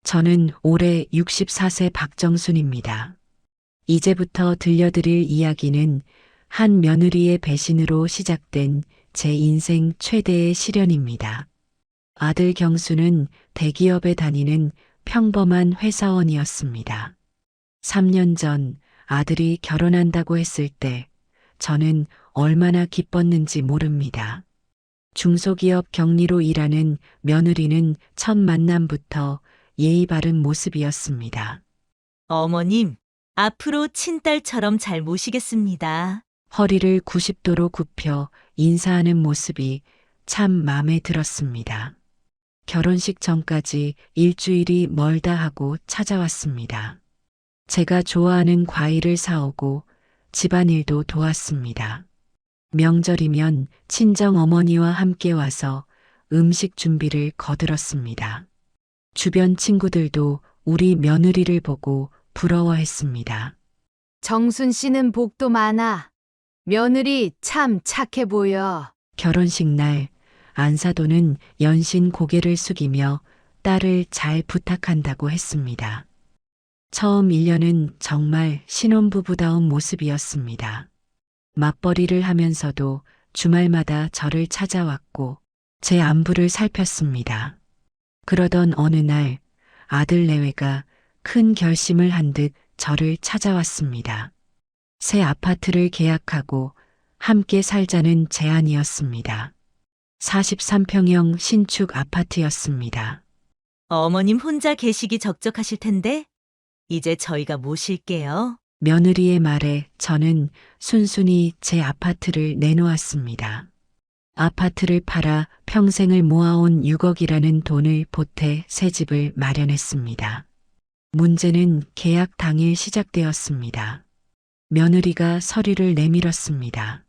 저는 올해 64세 박정순입니다. 이제부터 들려드릴 이야기는 한 며느리의 배신으로 시작된 제 인생 최대의 시련입니다. 아들 경수는 대기업에 다니는 평범한 회사원이었습니다. 3년 전 아들이 결혼한다고 했을 때 저는 얼마나 기뻤는지 모릅니다. 중소기업 격리로 일하는 며느리는 첫 만남부터 예의 바른 모습이었습니다. 어머님, 앞으로 친딸처럼 잘 모시겠습니다. 허리를 90도로 굽혀 인사하는 모습이 참 마음에 들었습니다. 결혼식 전까지 일주일이 멀다 하고 찾아왔습니다. 제가 좋아하는 과일을 사오고 집안일도 도왔습니다. 명절이면 친정 어머니와 함께 와서 음식 준비를 거들었습니다. 주변 친구들도 우리 며느리를 보고 부러워했습니다. 정순 씨는 복도 많아. 며느리 참 착해 보여. 결혼식 날 안사도는 연신 고개를 숙이며 딸을 잘 부탁한다고 했습니다. 처음 1년은 정말 신혼부부다운 모습이었습니다. 맞벌이를 하면서도 주말마다 저를 찾아왔고 제 안부를 살폈습니다. 그러던 어느 날 아들 내외가 큰 결심을 한 듯 저를 찾아왔습니다. 새 아파트를 계약하고 함께 살자는 제안이었습니다. 43평형 신축 아파트였습니다. 어머님 혼자 계시기 적적하실 텐데, 이제 저희가 모실게요. 며느리의 말에 저는 순순히 제 아파트를 내놓았습니다. 아파트를 팔아 평생을 모아온 6억이라는 돈을 보태 새 집을 마련했습니다. 문제는 계약 당일 시작되었습니다. 며느리가 서류를 내밀었습니다.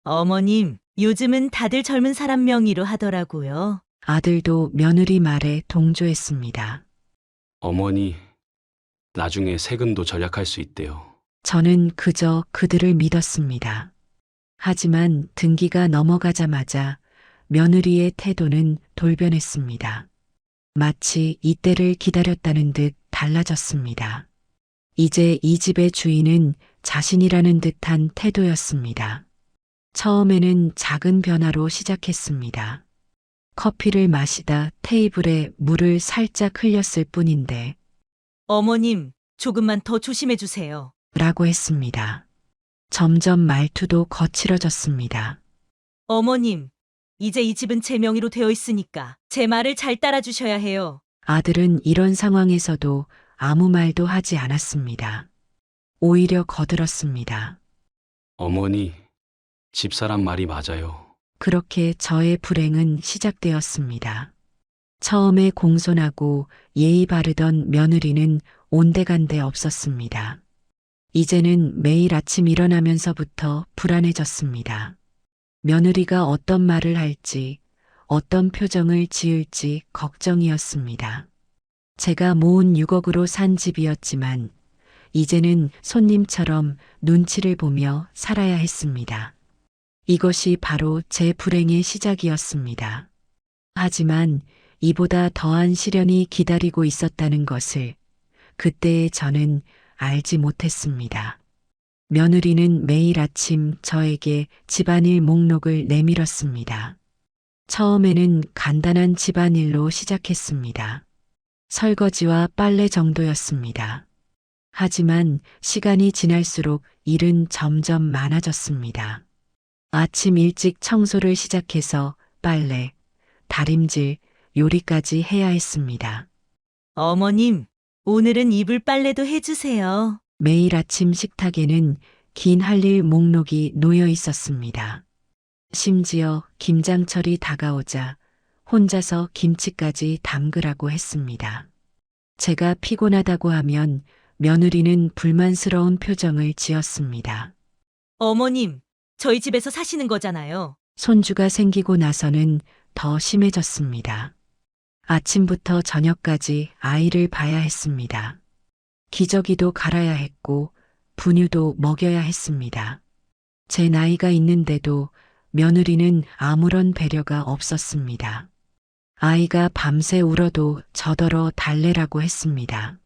어머님, 요즘은 다들 젊은 사람 명의로 하더라고요. 아들도 며느리 말에 동조했습니다. 어머니, 나중에 세금도 절약할 수 있대요. 저는 그저 그들을 믿었습니다. 하지만 등기가 넘어가자마자 며느리의 태도는 돌변했습니다. 마치 이때를 기다렸다는 듯 달라졌습니다. 이제 이 집의 주인은 자신이라는 듯한 태도였습니다. 처음에는 작은 변화로 시작했습니다. 커피를 마시다 테이블에 물을 살짝 흘렸을 뿐인데 어머님, 조금만 더 조심해 주세요. 라고 했습니다. 점점 말투도 거칠어졌습니다. 어머님, 이제 이 집은 제 명의로 되어 있으니까 제 말을 잘 따라주셔야 해요. 아들은 이런 상황에서도 아무 말도 하지 않았습니다. 오히려 거들었습니다. 어머니, 집사람 말이 맞아요. 그렇게 저의 불행은 시작되었습니다. 처음에 공손하고 예의 바르던 며느리는 온데간데 없었습니다. 이제는 매일 아침 일어나면서부터 불안해졌습니다. 며느리가 어떤 말을 할지, 어떤 표정을 지을지 걱정이었습니다. 제가 모은 6억으로 산 집이었지만 이제는 손님처럼 눈치를 보며 살아야 했습니다. 이것이 바로 제 불행의 시작이었습니다. 하지만 이보다 더한 시련이 기다리고 있었다는 것을 그때의 저는 알지 못했습니다. 며느리는 매일 아침 저에게 집안일 목록을 내밀었습니다. 처음에는 간단한 집안일로 시작했습니다. 설거지와 빨래 정도였습니다. 하지만 시간이 지날수록 일은 점점 많아졌습니다. 아침 일찍 청소를 시작해서 빨래, 다림질, 요리까지 해야 했습니다. 어머님, 오늘은 이불 빨래도 해주세요. 매일 아침 식탁에는 긴 할 일 목록이 놓여 있었습니다. 심지어 김장철이 다가오자 혼자서 김치까지 담그라고 했습니다. 제가 피곤하다고 하면 며느리는 불만스러운 표정을 지었습니다. 어머님, 저희 집에서 사시는 거잖아요. 손주가 생기고 나서는 더 심해졌습니다. 아침부터 저녁까지 아이를 봐야 했습니다. 기저귀도 갈아야 했고 분유도 먹여야 했습니다. 제 나이가 있는데도 며느리는 아무런 배려가 없었습니다. 아이가 밤새 울어도 저더러 달래라고 했습니다.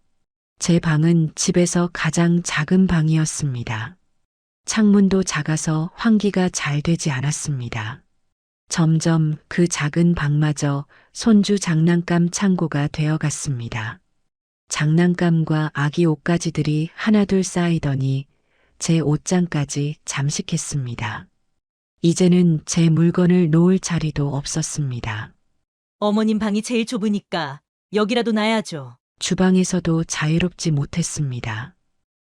제 방은 집에서 가장 작은 방이었습니다. 창문도 작아서 환기가 잘 되지 않았습니다. 점점 그 작은 방마저 손주 장난감 창고가 되어갔습니다. 장난감과 아기 옷가지들이 하나둘 쌓이더니 제 옷장까지 잠식했습니다. 이제는 제 물건을 놓을 자리도 없었습니다. 어머님 방이 제일 좁으니까 여기라도 놔야죠. 주방에서도 자유롭지 못했습니다.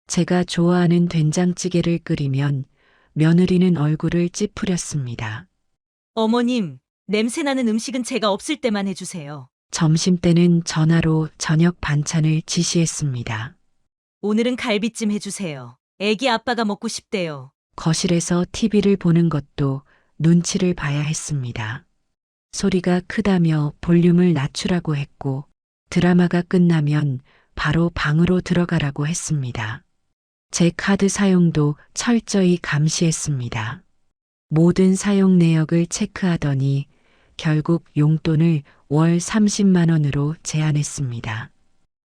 제가 좋아하는 된장찌개를 끓이면 며느리는 얼굴을 찌푸렸습니다. 어머님, 냄새나는 음식은 제가 없을 때만 해주세요. 점심때는 전화로 저녁 반찬을 지시했습니다. 오늘은 갈비찜 해주세요. 애기 아빠가 먹고 싶대요. 거실에서 TV를 보는 것도 눈치를 봐야 했습니다. 소리가 크다며 볼륨을 낮추라고 했고 드라마가 끝나면 바로 방으로 들어가라고 했습니다. 제 카드 사용도 철저히 감시했습니다. 모든 사용 내역을 체크하더니 결국 용돈을 월 30만 원으로 제한했습니다.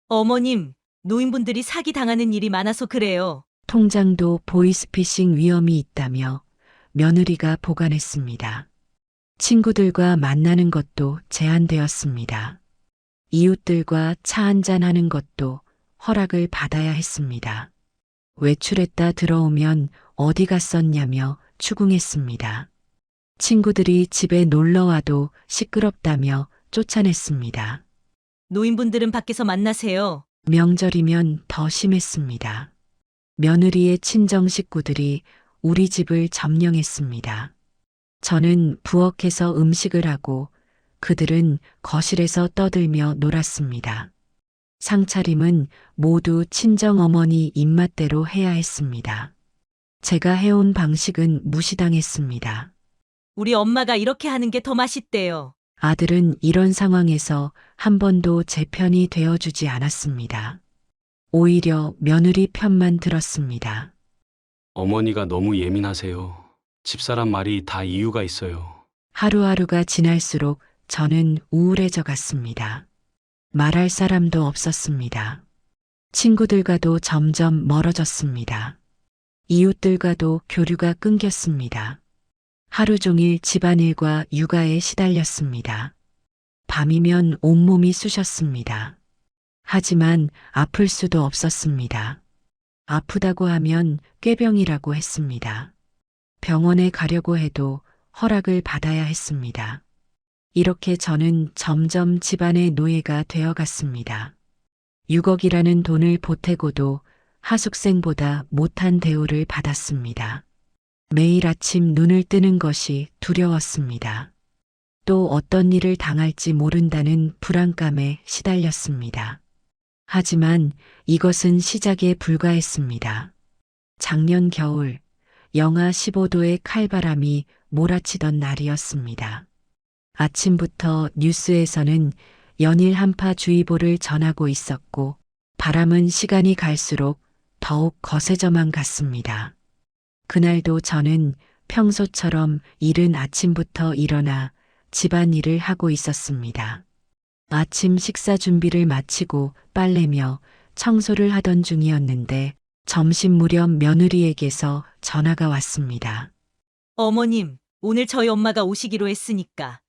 어머님, 노인분들이 사기 당하는 일이 많아서 그래요. 통장도 보이스피싱 위험이 있다며 며느리가 보관했습니다. 친구들과 만나는 것도 제한되었습니다. 이웃들과 차 한잔하는 것도 허락을 받아야 했습니다. 외출했다 들어오면 어디 갔었냐며 추궁했습니다. 친구들이 집에 놀러와도 시끄럽다며 쫓아냈습니다. 노인분들은 밖에서 만나세요. 명절이면 더 심했습니다. 며느리의 친정 식구들이 우리 집을 점령했습니다. 저는 부엌에서 음식을 하고 그들은 거실에서 떠들며 놀았습니다. 상차림은 모두 친정어머니 입맛대로 해야 했습니다. 제가 해온 방식은 무시당했습니다. 우리 엄마가 이렇게 하는 게 더 맛있대요. 아들은 이런 상황에서 한 번도 제 편이 되어주지 않았습니다. 오히려 며느리 편만 들었습니다. 어머니가 너무 예민하세요. 집사람 말이 다 이유가 있어요. 하루하루가 지날수록 저는 우울해져 갔습니다. 말할 사람도 없었습니다. 친구들과도 점점 멀어졌습니다. 이웃들과도 교류가 끊겼습니다. 하루 종일 집안일과 육아에 시달렸습니다. 밤이면 온몸이 쑤셨습니다. 하지만 아플 수도 없었습니다. 아프다고 하면 꾀병이라고 했습니다. 병원에 가려고 해도 허락을 받아야 했습니다. 이렇게 저는 점점 집안의 노예가 되어갔습니다. 6억이라는 돈을 보태고도 하숙생보다 못한 대우를 받았습니다. 매일 아침 눈을 뜨는 것이 두려웠습니다. 또 어떤 일을 당할지 모른다는 불안감에 시달렸습니다. 하지만 이것은 시작에 불과했습니다. 작년 겨울 영하 15도의 칼바람이 몰아치던 날이었습니다. 아침부터 뉴스에서는 연일 한파주의보를 전하고 있었고 바람은 시간이 갈수록 더욱 거세져만 갔습니다. 그날도 저는 평소처럼 이른 아침부터 일어나 집안일을 하고 있었습니다. 아침 식사 준비를 마치고 빨래며 청소를 하던 중이었는데 점심 무렵 며느리에게서 전화가 왔습니다. 어머님, 오늘 저희 엄마가 오시기로 했으니까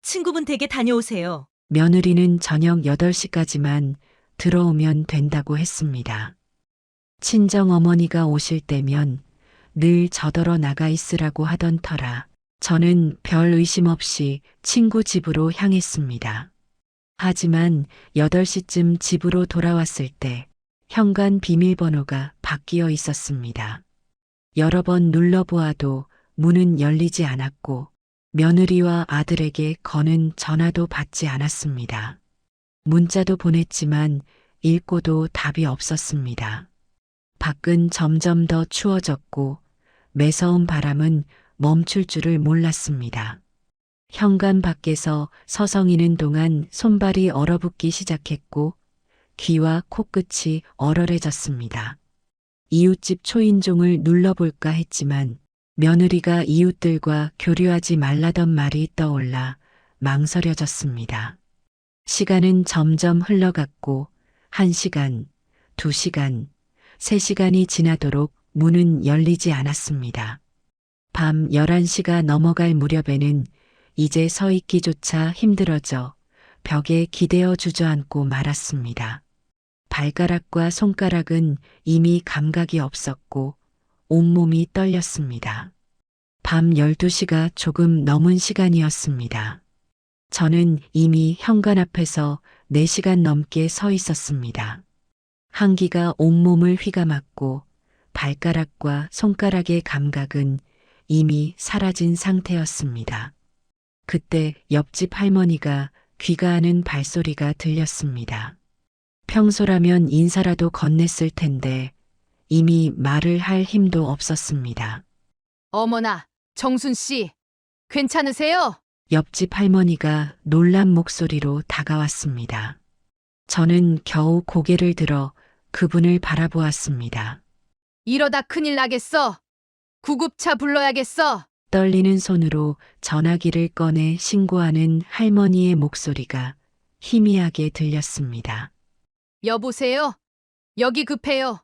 친구분 댁에 다녀오세요. 며느리는 저녁 8시까지만 들어오면 된다고 했습니다. 친정어머니가 오실 때면 늘 저더러 나가 있으라고 하던 터라 저는 별 의심 없이 친구 집으로 향했습니다. 하지만 8시쯤 집으로 돌아왔을 때 현관 비밀번호가 바뀌어 있었습니다. 여러 번 눌러보아도 문은 열리지 않았고 며느리와 아들에게 거는 전화도 받지 않았습니다. 문자도 보냈지만 읽고도 답이 없었습니다. 밖은 점점 더 추워졌고 매서운 바람은 멈출 줄을 몰랐습니다. 현관 밖에서 서성이는 동안 손발이 얼어붙기 시작했고 귀와 코끝이 얼얼해졌습니다. 이웃집 초인종을 눌러볼까 했지만 며느리가 이웃들과 교류하지 말라던 말이 떠올라 망설여졌습니다. 시간은 점점 흘러갔고 1시간, 2시간, 3시간이 지나도록 문은 열리지 않았습니다. 밤 11시가 넘어갈 무렵에는 이제 서 있기조차 힘들어져 벽에 기대어 주저앉고 말았습니다. 발가락과 손가락은 이미 감각이 없었고 온몸이 떨렸습니다. 밤 12시가 조금 넘은 시간이었습니다. 저는 이미 현관 앞에서 4시간 넘게 서 있었습니다. 한기가 온몸을 휘감았고 발가락과 손가락의 감각은 이미 사라진 상태였습니다. 그때 옆집 할머니가 귀가하는 발소리가 들렸습니다. 평소라면 인사라도 건넸을 텐데 이미 말을 할 힘도 없었습니다. 어머나, 정순 씨, 괜찮으세요? 옆집 할머니가 놀란 목소리로 다가왔습니다. 저는 겨우 고개를 들어 그분을 바라보았습니다. 이러다 큰일 나겠어. 구급차 불러야겠어. 떨리는 손으로 전화기를 꺼내 신고하는 할머니의 목소리가 희미하게 들렸습니다. 여보세요? 여기 급해요.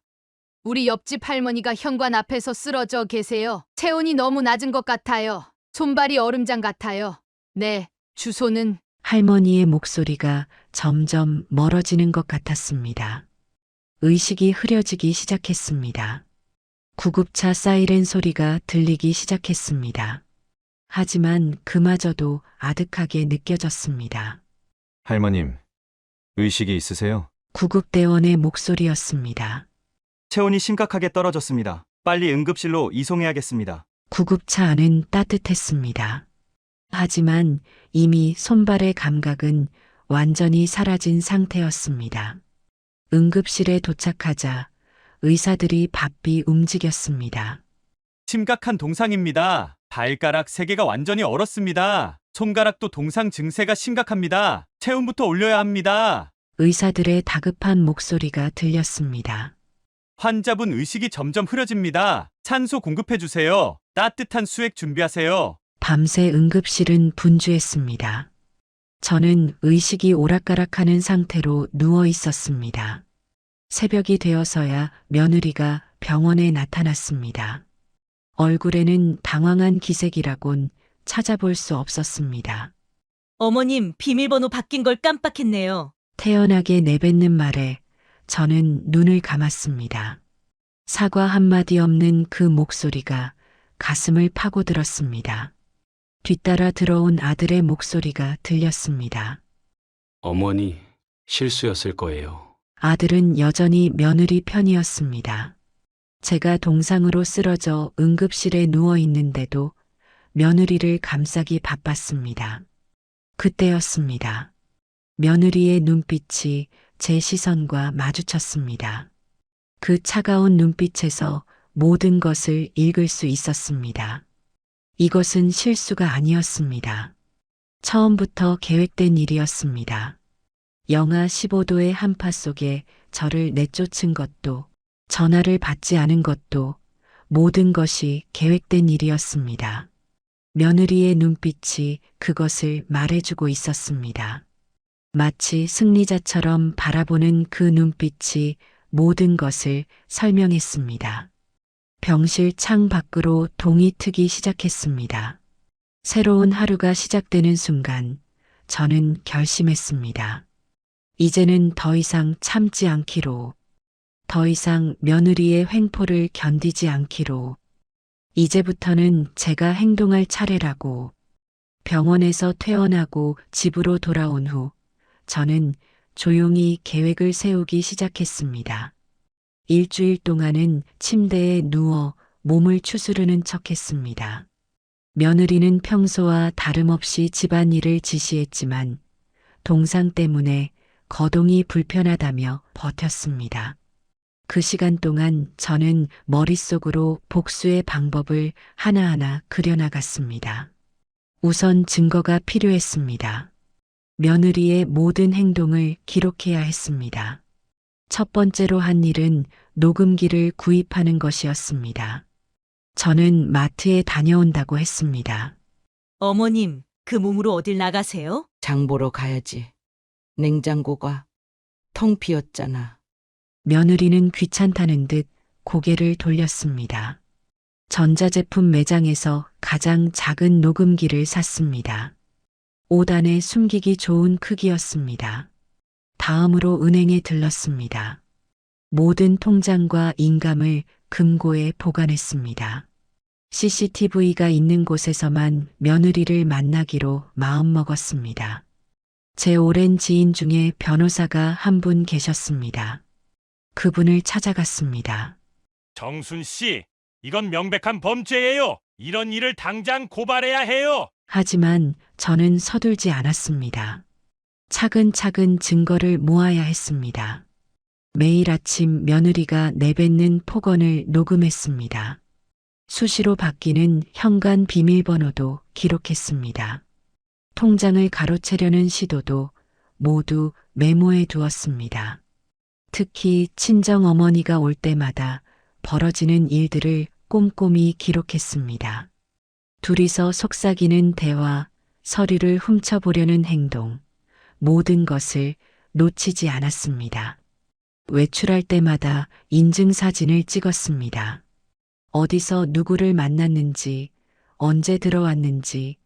우리 옆집 할머니가 현관 앞에서 쓰러져 계세요. 체온이 너무 낮은 것 같아요. 손발이 얼음장 같아요. 네, 주소는 할머니의 목소리가 점점 멀어지는 것 같았습니다. 의식이 흐려지기 시작했습니다. 구급차 사이렌 소리가 들리기 시작했습니다. 하지만 그마저도 아득하게 느껴졌습니다. 할머님, 의식이 있으세요? 구급대원의 목소리였습니다. 체온이 심각하게 떨어졌습니다. 빨리 응급실로 이송해야겠습니다. 구급차 안은 따뜻했습니다. 하지만 이미 손발의 감각은 완전히 사라진 상태였습니다. 응급실에 도착하자 의사들이 바삐 움직였습니다. 심각한 동상입니다. 발가락 3개가 완전히 얼었습니다. 손가락도 동상 증세가 심각합니다. 체온부터 올려야 합니다. 의사들의 다급한 목소리가 들렸습니다. 환자분 의식이 점점 흐려집니다. 산소 공급해 주세요. 따뜻한 수액 준비하세요. 밤새 응급실은 분주했습니다. 저는 의식이 오락가락하는 상태로 누워 있었습니다. 새벽이 되어서야 며느리가 병원에 나타났습니다. 얼굴에는 당황한 기색이라곤 찾아볼 수 없었습니다. 어머님, 비밀번호 바뀐 걸 깜빡했네요. 태연하게 내뱉는 말에 저는 눈을 감았습니다. 사과 한마디 없는 그 목소리가 가슴을 파고들었습니다. 뒤따라 들어온 아들의 목소리가 들렸습니다. 어머니, 실수였을 거예요. 아들은 여전히 며느리 편이었습니다. 제가 동상으로 쓰러져 응급실에 누워 있는데도 며느리를 감싸기 바빴습니다. 그때였습니다. 며느리의 눈빛이 제 시선과 마주쳤습니다. 그 차가운 눈빛에서 모든 것을 읽을 수 있었습니다. 이것은 실수가 아니었습니다. 처음부터 계획된 일이었습니다. 영하 15도의 한파 속에 저를 내쫓은 것도, 전화를 받지 않은 것도 모든 것이 계획된 일이었습니다. 며느리의 눈빛이 그것을 말해주고 있었습니다. 마치 승리자처럼 바라보는 그 눈빛이 모든 것을 설명했습니다. 병실 창 밖으로 동이 트기 시작했습니다. 새로운 하루가 시작되는 순간 저는 결심했습니다. 이제는 더 이상 참지 않기로, 더 이상 며느리의 횡포를 견디지 않기로, 이제부터는 제가 행동할 차례라고. 병원에서 퇴원하고 집으로 돌아온 후 저는 조용히 계획을 세우기 시작했습니다. 일주일 동안은 침대에 누워 몸을 추스르는 척했습니다. 며느리는 평소와 다름없이 집안일을 지시했지만 동상 때문에 거동이 불편하다며 버텼습니다. 그 시간 동안 저는 머릿속으로 복수의 방법을 하나하나 그려나갔습니다. 우선 증거가 필요했습니다. 며느리의 모든 행동을 기록해야 했습니다. 첫 번째로 한 일은 녹음기를 구입하는 것이었습니다. 저는 마트에 다녀온다고 했습니다. 어머님, 그 몸으로 어딜 나가세요? 장 보러 가야지. 냉장고가 텅 비었잖아. 며느리는 귀찮다는 듯 고개를 돌렸습니다. 전자제품 매장에서 가장 작은 녹음기를 샀습니다. 5단에 숨기기 좋은 크기였습니다. 다음으로 은행에 들렀습니다. 모든 통장과 인감을 금고에 보관했습니다. CCTV가 있는 곳에서만 며느리를 만나기로 마음먹었습니다. 제 오랜 지인 중에 변호사가 한 분 계셨습니다. 그분을 찾아갔습니다. 정순 씨, 이건 명백한 범죄예요. 이런 일을 당장 고발해야 해요. 하지만 저는 서둘지 않았습니다. 차근차근 증거를 모아야 했습니다. 매일 아침 며느리가 내뱉는 폭언을 녹음했습니다. 수시로 바뀌는 현관 비밀번호도 기록했습니다. 통장을 가로채려는 시도도 모두 메모해 두었습니다. 특히 친정어머니가 올 때마다 벌어지는 일들을 꼼꼼히 기록했습니다. 둘이서 속삭이는 대화, 서류를 훔쳐보려는 행동, 모든 것을 놓치지 않았습니다. 외출할 때마다 인증사진을 찍었습니다. 어디서 누구를 만났는지, 언제 들어왔는지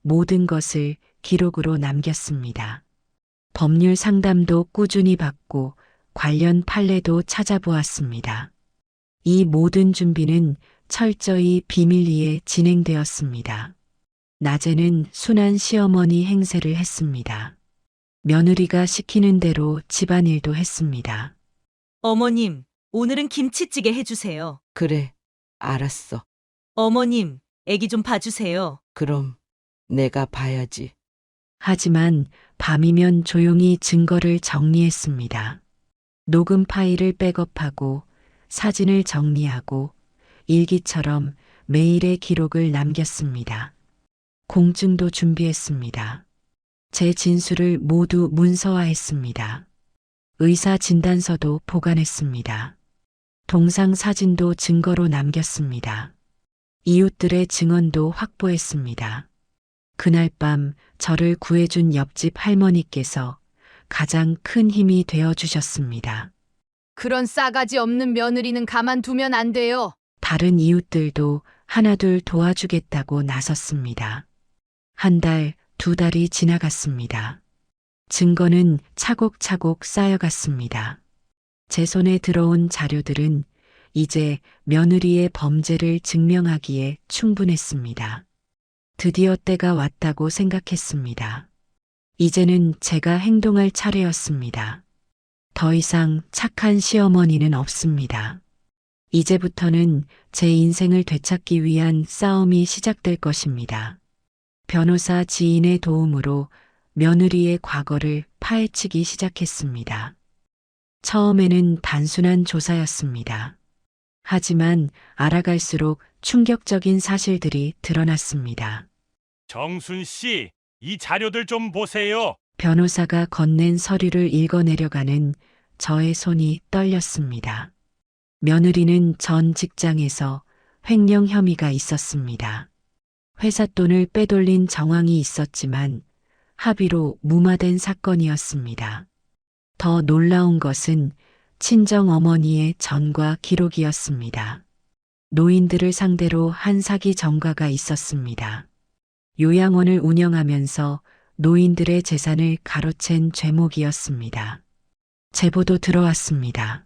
모든 것을 기록으로 남겼습니다. 법률 상담도 꾸준히 받고 관련 판례도 찾아보았습니다. 이 모든 준비는 철저히 비밀리에 진행되었습니다. 낮에는 순한 시어머니 행세를 했습니다. 며느리가 시키는 대로 집안일도 했습니다. 어머님, 오늘은 김치찌개 해주세요. 그래, 알았어. 어머님, 애기 좀 봐주세요. 그럼 내가 봐야지. 하지만 밤이면 조용히 증거를 정리했습니다. 녹음 파일을 백업하고 사진을 정리하고 일기처럼 매일의 기록을 남겼습니다. 공증도 준비했습니다. 제 진술을 모두 문서화했습니다. 의사 진단서도 보관했습니다. 동상 사진도 증거로 남겼습니다. 이웃들의 증언도 확보했습니다. 그날 밤 저를 구해준 옆집 할머니께서 가장 큰 힘이 되어 주셨습니다. 그런 싸가지 없는 며느리는 가만두면 안 돼요. 다른 이웃들도 하나둘 도와주겠다고 나섰습니다. 한 달, 2달이 지나갔습니다. 증거는 차곡차곡 쌓여갔습니다. 제 손에 들어온 자료들은 이제 며느리의 범죄를 증명하기에 충분했습니다. 드디어 때가 왔다고 생각했습니다. 이제는 제가 행동할 차례였습니다. 더 이상 착한 시어머니는 없습니다. 이제부터는 제 인생을 되찾기 위한 싸움이 시작될 것입니다. 변호사 지인의 도움으로 며느리의 과거를 파헤치기 시작했습니다. 처음에는 단순한 조사였습니다. 하지만 알아갈수록 충격적인 사실들이 드러났습니다. 정순 씨, 이 자료들 좀 보세요. 변호사가 건넨 서류를 읽어내려가는 저의 손이 떨렸습니다. 며느리는 전 직장에서 횡령 혐의가 있었습니다. 회사 돈을 빼돌린 정황이 있었지만 합의로 무마된 사건이었습니다. 더 놀라운 것은 친정 어머니의 전과 기록이었습니다. 노인들을 상대로 한 사기 전과가 있었습니다. 요양원을 운영하면서 노인들의 재산을 가로챈 죄목이었습니다. 제보도 들어왔습니다.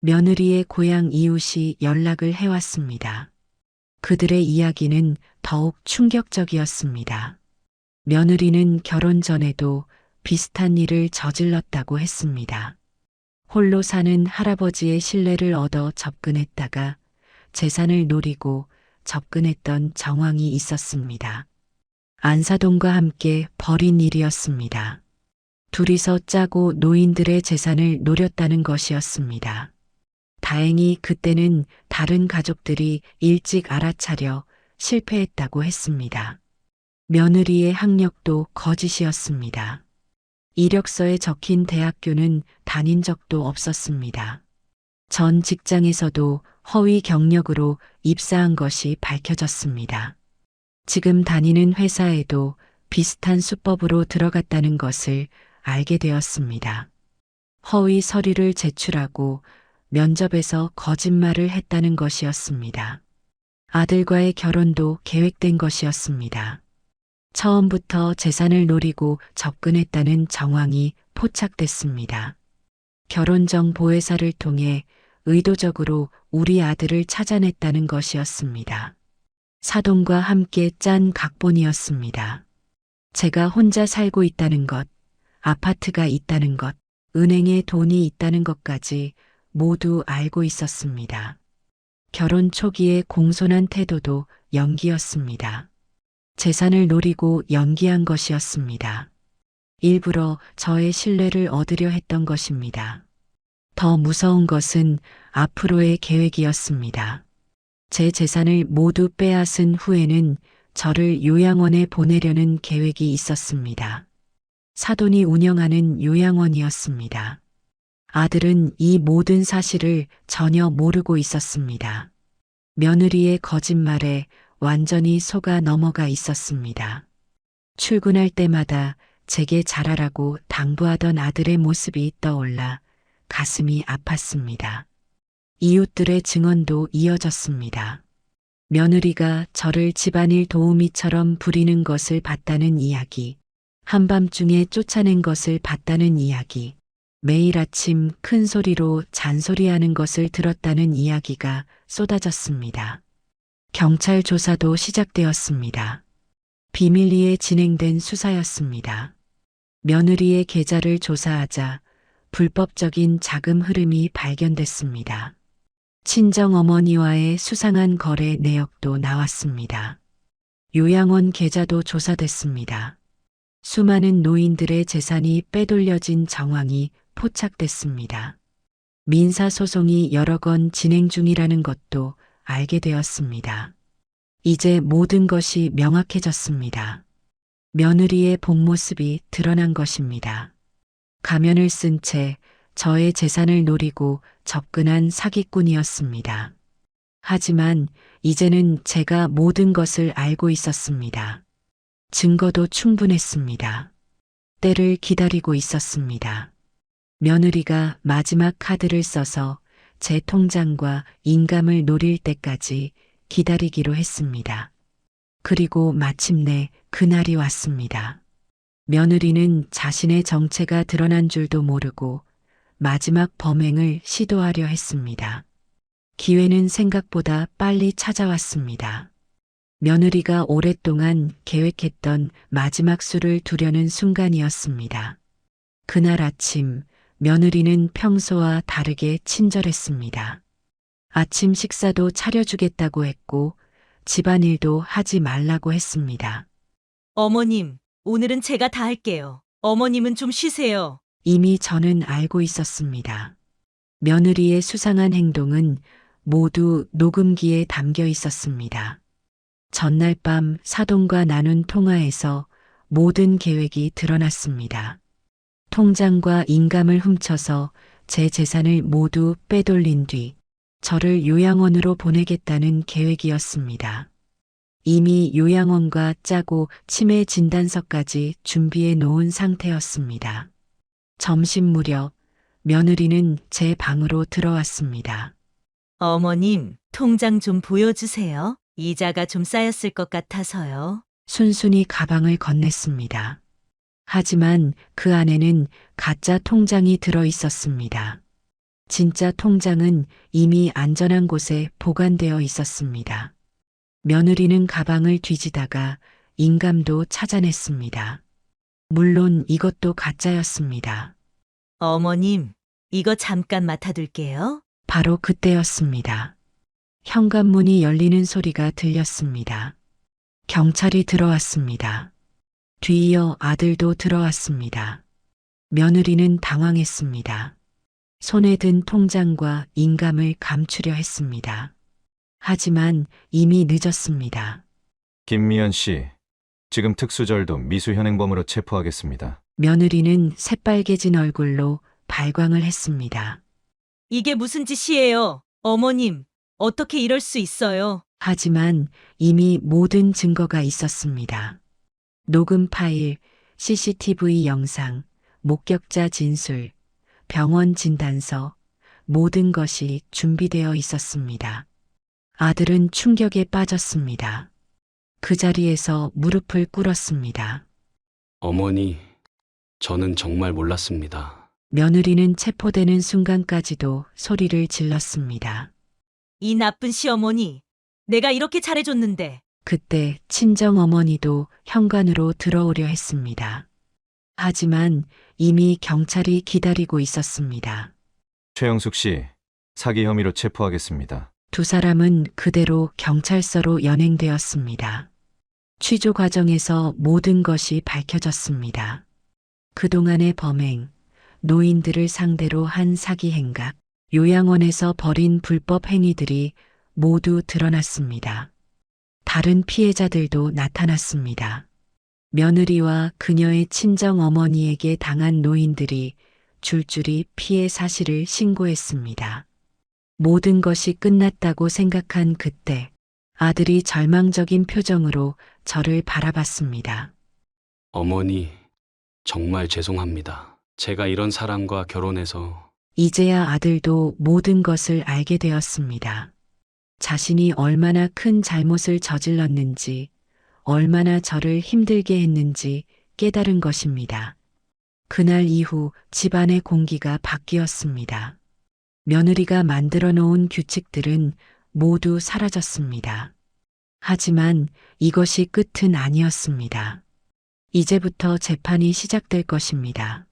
며느리의 고향 이웃이 연락을 해왔습니다. 그들의 이야기는 더욱 충격적이었습니다. 며느리는 결혼 전에도 비슷한 일을 저질렀다고 했습니다. 홀로 사는 할아버지의 신뢰를 얻어 접근했다가 재산을 노리고 접근했던 정황이 있었습니다. 안사돈과 함께 벌인 일이었습니다. 둘이서 짜고 노인들의 재산을 노렸다는 것이었습니다. 다행히 그때는 다른 가족들이 일찍 알아차려 실패했다고 했습니다. 며느리의 학력도 거짓이었습니다. 이력서에 적힌 대학교는 다닌 적도 없었습니다. 전 직장에서도 허위 경력으로 입사한 것이 밝혀졌습니다. 지금 다니는 회사에도 비슷한 수법으로 들어갔다는 것을 알게 되었습니다. 허위 서류를 제출하고 면접에서 거짓말을 했다는 것이었습니다. 아들과의 결혼도 계획된 것이었습니다. 처음부터 재산을 노리고 접근했다는 정황이 포착됐습니다. 결혼정 보혜사를 통해 의도적으로 우리 아들을 찾아냈다는 것이었습니다. 사돈과 함께 짠 각본이었습니다. 제가 혼자 살고 있다는 것, 아파트가 있다는 것, 은행에 돈이 있다는 것까지 모두 알고 있었습니다. 결혼 초기의 공손한 태도도 연기였습니다. 재산을 노리고 연기한 것이었습니다. 일부러 저의 신뢰를 얻으려 했던 것입니다. 더 무서운 것은 앞으로의 계획이었습니다. 제 재산을 모두 빼앗은 후에는 저를 요양원에 보내려는 계획이 있었습니다. 사돈이 운영하는 요양원이었습니다. 아들은 이 모든 사실을 전혀 모르고 있었습니다. 며느리의 거짓말에 완전히 속아 넘어가 있었습니다. 출근할 때마다 제게 잘하라고 당부하던 아들의 모습이 떠올라 가슴이 아팠습니다. 이웃들의 증언도 이어졌습니다. 며느리가 저를 집안일 도우미처럼 부리는 것을 봤다는 이야기, 한밤중에 쫓아낸 것을 봤다는 이야기, 매일 아침 큰 소리로 잔소리하는 것을 들었다는 이야기가 쏟아졌습니다. 경찰 조사도 시작되었습니다. 비밀리에 진행된 수사였습니다. 며느리의 계좌를 조사하자 불법적인 자금 흐름이 발견됐습니다. 친정어머니와의 수상한 거래 내역도 나왔습니다. 요양원 계좌도 조사됐습니다. 수많은 노인들의 재산이 빼돌려진 정황이 포착됐습니다. 민사소송이 여러 건 진행 중이라는 것도 알게 되었습니다. 이제 모든 것이 명확해졌습니다. 며느리의 본 모습이 드러난 것입니다. 가면을 쓴 채 저의 재산을 노리고 접근한 사기꾼이었습니다. 하지만 이제는 제가 모든 것을 알고 있었습니다. 증거도 충분했습니다. 때를 기다리고 있었습니다. 며느리가 마지막 카드를 써서 제 통장과 인감을 노릴 때까지 기다리기로 했습니다. 그리고 마침내 그날이 왔습니다. 며느리는 자신의 정체가 드러난 줄도 모르고 마지막 범행을 시도하려 했습니다. 기회는 생각보다 빨리 찾아왔습니다. 며느리가 오랫동안 계획했던 마지막 수를 두려는 순간이었습니다. 그날 아침 며느리는 평소와 다르게 친절했습니다. 아침 식사도 차려주겠다고 했고 집안일도 하지 말라고 했습니다. 어머님, 오늘은 제가 다 할게요. 어머님은 좀 쉬세요. 이미 저는 알고 있었습니다. 며느리의 수상한 행동은 모두 녹음기에 담겨 있었습니다. 전날 밤 사돈과 나눈 통화에서 모든 계획이 드러났습니다. 통장과 인감을 훔쳐서 제 재산을 모두 빼돌린 뒤 저를 요양원으로 보내겠다는 계획이었습니다. 이미 요양원과 짜고 치매 진단서까지 준비해 놓은 상태였습니다. 점심 무렵 며느리는 제 방으로 들어왔습니다. 어머님, 통장 좀 보여주세요. 이자가 좀 쌓였을 것 같아서요. 순순히 가방을 건넸습니다. 하지만 그 안에는 가짜 통장이 들어 있었습니다. 진짜 통장은 이미 안전한 곳에 보관되어 있었습니다. 며느리는 가방을 뒤지다가 인감도 찾아냈습니다. 물론 이것도 가짜였습니다. 어머님, 이거 잠깐 맡아둘게요. 바로 그때였습니다. 현관문이 열리는 소리가 들렸습니다. 경찰이 들어왔습니다. 뒤이어 아들도 들어왔습니다. 며느리는 당황했습니다. 손에 든 통장과 인감을 감추려 했습니다. 하지만 이미 늦었습니다. 김미연 씨, 지금 특수절도 미수현행범으로 체포하겠습니다. 며느리는 새빨개진 얼굴로 발광을 했습니다. 이게 무슨 짓이에요? 어머님, 어떻게 이럴 수 있어요? 하지만 이미 모든 증거가 있었습니다. 녹음 파일, CCTV 영상, 목격자 진술, 병원 진단서, 모든 것이 준비되어 있었습니다. 아들은 충격에 빠졌습니다. 그 자리에서 무릎을 꿇었습니다. 어머니, 저는 정말 몰랐습니다. 며느리는 체포되는 순간까지도 소리를 질렀습니다. 이 나쁜 시어머니. 내가 이렇게 잘해줬는데. 그때 친정 어머니도 현관으로 들어오려 했습니다. 하지만 이미 경찰이 기다리고 있었습니다. 최영숙 씨, 사기 혐의로 체포하겠습니다. 두 사람은 그대로 경찰서로 연행되었습니다. 취조 과정에서 모든 것이 밝혀졌습니다. 그동안의 범행, 노인들을 상대로 한 사기 행각, 요양원에서 벌인 불법 행위들이 모두 드러났습니다. 다른 피해자들도 나타났습니다. 며느리와 그녀의 친정 어머니에게 당한 노인들이 줄줄이 피해 사실을 신고했습니다. 모든 것이 끝났다고 생각한 그때 아들이 절망적인 표정으로 저를 바라봤습니다. 어머니, 정말 죄송합니다. 제가 이런 사람과 결혼해서 이제야 아들도 모든 것을 알게 되었습니다. 자신이 얼마나 큰 잘못을 저질렀는지, 얼마나 저를 힘들게 했는지 깨달은 것입니다. 그날 이후 집안의 공기가 바뀌었습니다. 며느리가 만들어 놓은 규칙들은 모두 사라졌습니다. 하지만 이것이 끝은 아니었습니다. 이제부터 재판이 시작될 것입니다.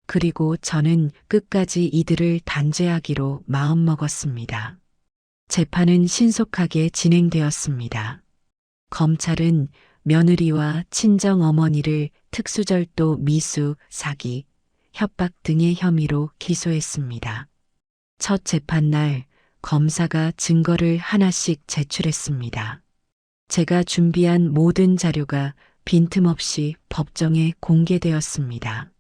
그리고 저는 끝까지 이들을 단죄하기로 마음먹었습니다. 재판은 신속하게 진행되었습니다. 검찰은 며느리와 친정 어머니를 특수절도 미수, 사기, 협박 등의 혐의로 기소했습니다. 첫 재판날 검사가 증거를 하나씩 제출했습니다. 제가 준비한 모든 자료가 빈틈없이 법정에 공개되었습니다.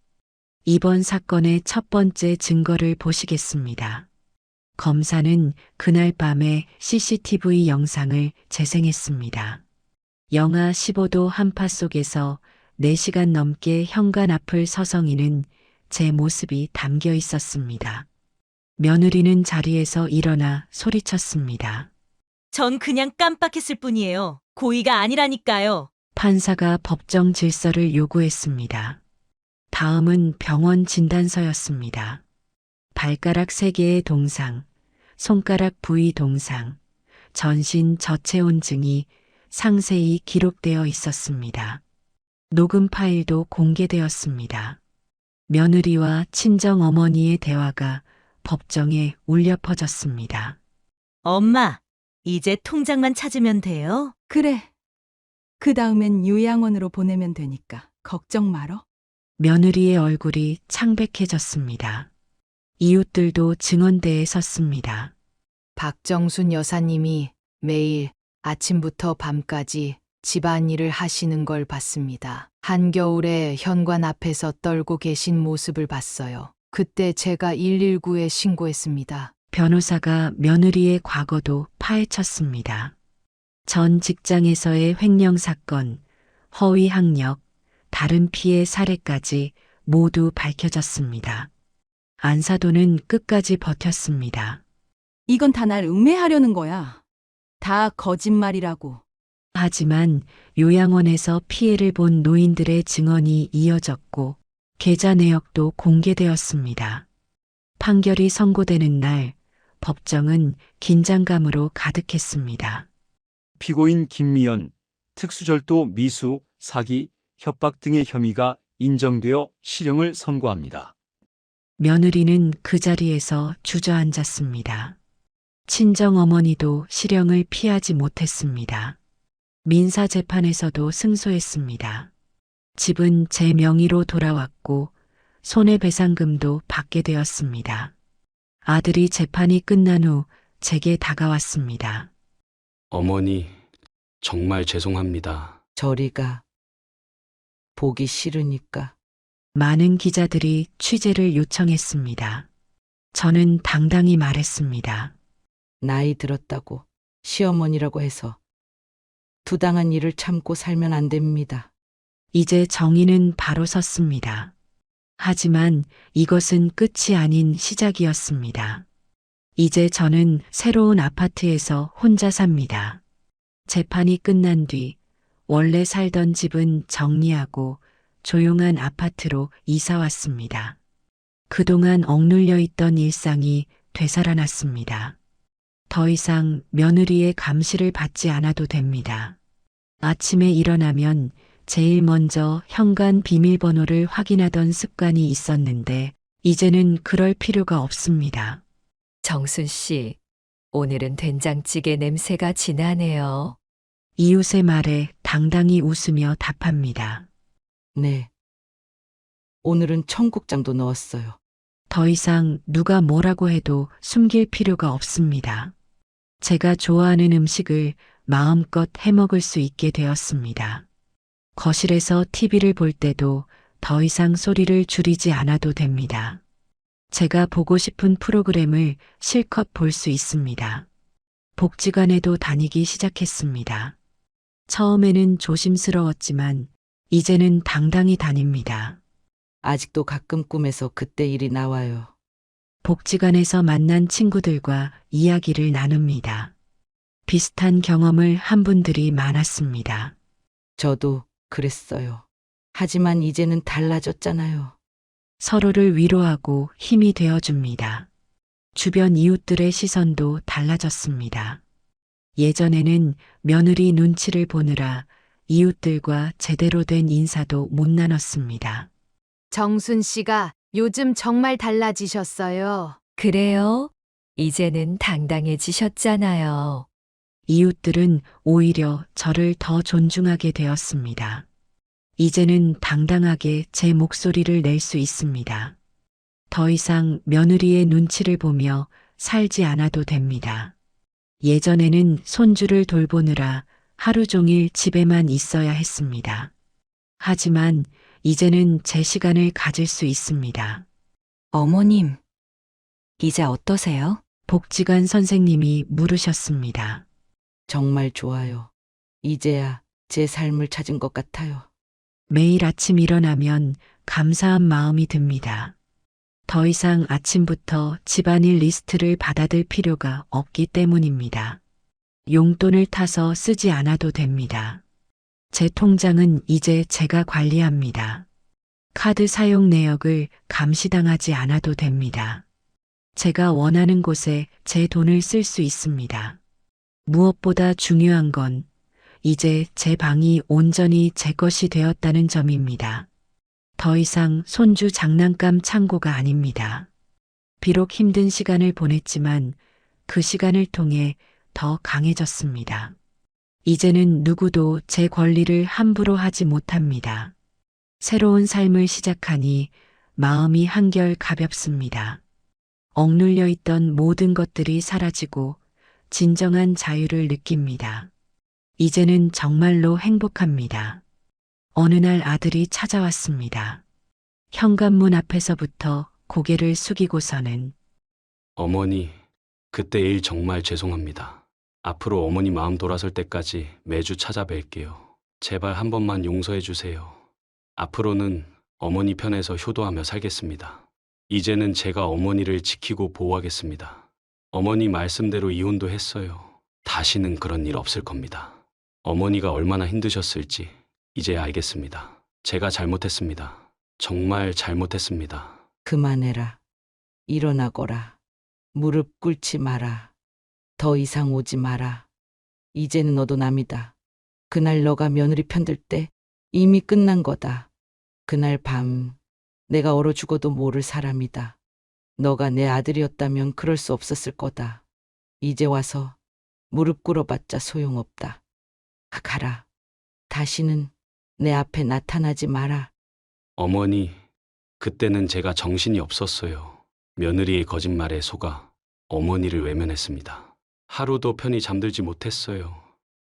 이번 사건의 첫 번째 증거를 보시겠습니다. 검사는 그날 밤에 CCTV 영상을 재생했습니다. 영하 15도 한파 속에서 4시간 넘게 현관 앞을 서성이는 제 모습이 담겨 있었습니다. 며느리는 자리에서 일어나 소리쳤습니다. 전 그냥 깜빡했을 뿐이에요. 고의가 아니라니까요. 판사가 법정 질서를 요구했습니다. 다음은 병원 진단서였습니다. 발가락 3개의 동상, 손가락 부위 동상, 전신 저체온증이 상세히 기록되어 있었습니다. 녹음 파일도 공개되었습니다. 며느리와 친정 어머니의 대화가 법정에 울려 퍼졌습니다. 엄마, 이제 통장만 찾으면 돼요? 그래. 그 다음엔 요양원으로 보내면 되니까 걱정 말어. 며느리의 얼굴이 창백해졌습니다. 이웃들도 증언대에 섰습니다. 박정순 여사님이 매일 아침부터 밤까지 집안일을 하시는 걸 봤습니다. 한겨울에 현관 앞에서 떨고 계신 모습을 봤어요. 그때 제가 119에 신고했습니다. 변호사가 며느리의 과거도 파헤쳤습니다. 전 직장에서의 횡령 사건, 허위 학력, 다른 피해 사례까지 모두 밝혀졌습니다. 안사도는 끝까지 버텼습니다. 이건 다 날 음해하려는 거야. 다 거짓말이라고. 하지만 요양원에서 피해를 본 노인들의 증언이 이어졌고 계좌 내역도 공개되었습니다. 판결이 선고되는 날 법정은 긴장감으로 가득했습니다. 피고인 김미연, 특수절도 미수, 사기, 협박 등의 혐의가 인정되어 실형을 선고합니다. 며느리는 그 자리에서 주저앉았습니다. 친정 어머니도 실형을 피하지 못했습니다. 민사 재판에서도 승소했습니다. 집은 제 명의로 돌아왔고 손해배상금도 받게 되었습니다. 아들이 재판이 끝난 후 제게 다가왔습니다. 어머니, 정말 죄송합니다. 저리가. 보기 싫으니까. 많은 기자들이 취재를 요청했습니다. 저는 당당히 말했습니다. 나이 들었다고 시어머니라고 해서 두 당한 일을 참고 살면 안 됩니다. 이제 정의는 바로 섰습니다. 하지만 이것은 끝이 아닌 시작이었습니다. 이제 저는 새로운 아파트에서 혼자 삽니다. 재판이 끝난 뒤 원래 살던 집은 정리하고 조용한 아파트로 이사 왔습니다. 그동안 억눌려 있던 일상이 되살아났습니다. 더 이상 며느리의 감시를 받지 않아도 됩니다. 아침에 일어나면 제일 먼저 현관 비밀번호를 확인하던 습관이 있었는데 이제는 그럴 필요가 없습니다. 정순 씨, 오늘은 된장찌개 냄새가 진하네요. 이웃의 말에 당당히 웃으며 답합니다. 네. 오늘은 청국장도 넣었어요. 더 이상 누가 뭐라고 해도 숨길 필요가 없습니다. 제가 좋아하는 음식을 마음껏 해먹을 수 있게 되었습니다. 거실에서 TV를 볼 때도 더 이상 소리를 줄이지 않아도 됩니다. 제가 보고 싶은 프로그램을 실컷 볼 수 있습니다. 복지관에도 다니기 시작했습니다. 처음에는 조심스러웠지만 이제는 당당히 다닙니다. 아직도 가끔 꿈에서 그때 일이 나와요. 복지관에서 만난 친구들과 이야기를 나눕니다. 비슷한 경험을 한 분들이 많았습니다. 저도 그랬어요. 하지만 이제는 달라졌잖아요. 서로를 위로하고 힘이 되어줍니다. 주변 이웃들의 시선도 달라졌습니다. 예전에는 며느리 눈치를 보느라 이웃들과 제대로 된 인사도 못 나눴습니다. 정순 씨가 요즘 정말 달라지셨어요. 그래요? 이제는 당당해지셨잖아요. 이웃들은 오히려 저를 더 존중하게 되었습니다. 이제는 당당하게 제 목소리를 낼 수 있습니다. 더 이상 며느리의 눈치를 보며 살지 않아도 됩니다. 예전에는 손주를 돌보느라 하루 종일 집에만 있어야 했습니다. 하지만 이제는 제 시간을 가질 수 있습니다. 어머님, 이제 어떠세요? 복지관 선생님이 물으셨습니다. 정말 좋아요. 이제야 제 삶을 찾은 것 같아요. 매일 아침 일어나면 감사한 마음이 듭니다. 더 이상 아침부터 집안일 리스트를 받아들 필요가 없기 때문입니다. 용돈을 타서 쓰지 않아도 됩니다. 제 통장은 이제 제가 관리합니다. 카드 사용 내역을 감시당하지 않아도 됩니다. 제가 원하는 곳에 제 돈을 쓸 수 있습니다. 무엇보다 중요한 건 이제 제 방이 온전히 제 것이 되었다는 점입니다. 더 이상 손주 장난감 창고가 아닙니다. 비록 힘든 시간을 보냈지만 그 시간을 통해 더 강해졌습니다. 이제는 누구도 제 권리를 함부로 하지 못합니다. 새로운 삶을 시작하니 마음이 한결 가볍습니다. 억눌려 있던 모든 것들이 사라지고 진정한 자유를 느낍니다. 이제는 정말로 행복합니다. 어느 날 아들이 찾아왔습니다. 현관문 앞에서부터 고개를 숙이고서는 어머니, 그때 일 정말 죄송합니다. 앞으로 어머니 마음 돌아설 때까지 매주 찾아뵐게요. 제발 한 번만 용서해 주세요. 앞으로는 어머니 편에서 효도하며 살겠습니다. 이제는 제가 어머니를 지키고 보호하겠습니다. 어머니 말씀대로 이혼도 했어요. 다시는 그런 일 없을 겁니다. 어머니가 얼마나 힘드셨을지 이제 알겠습니다. 제가 잘못했습니다. 정말 잘못했습니다. 그만해라. 일어나거라. 무릎 꿇지 마라. 더 이상 오지 마라. 이제는 너도 남이다. 그날 너가 며느리 편들 때 이미 끝난 거다. 그날 밤 내가 얼어 죽어도 모를 사람이다. 너가 내 아들이었다면 그럴 수 없었을 거다. 이제 와서 무릎 꿇어봤자 소용없다. 가라. 다시는 내 앞에 나타나지 마라. 어머니, 그때는 제가 정신이 없었어요. 며느리의 거짓말에 속아 어머니를 외면했습니다. 하루도 편히 잠들지 못했어요.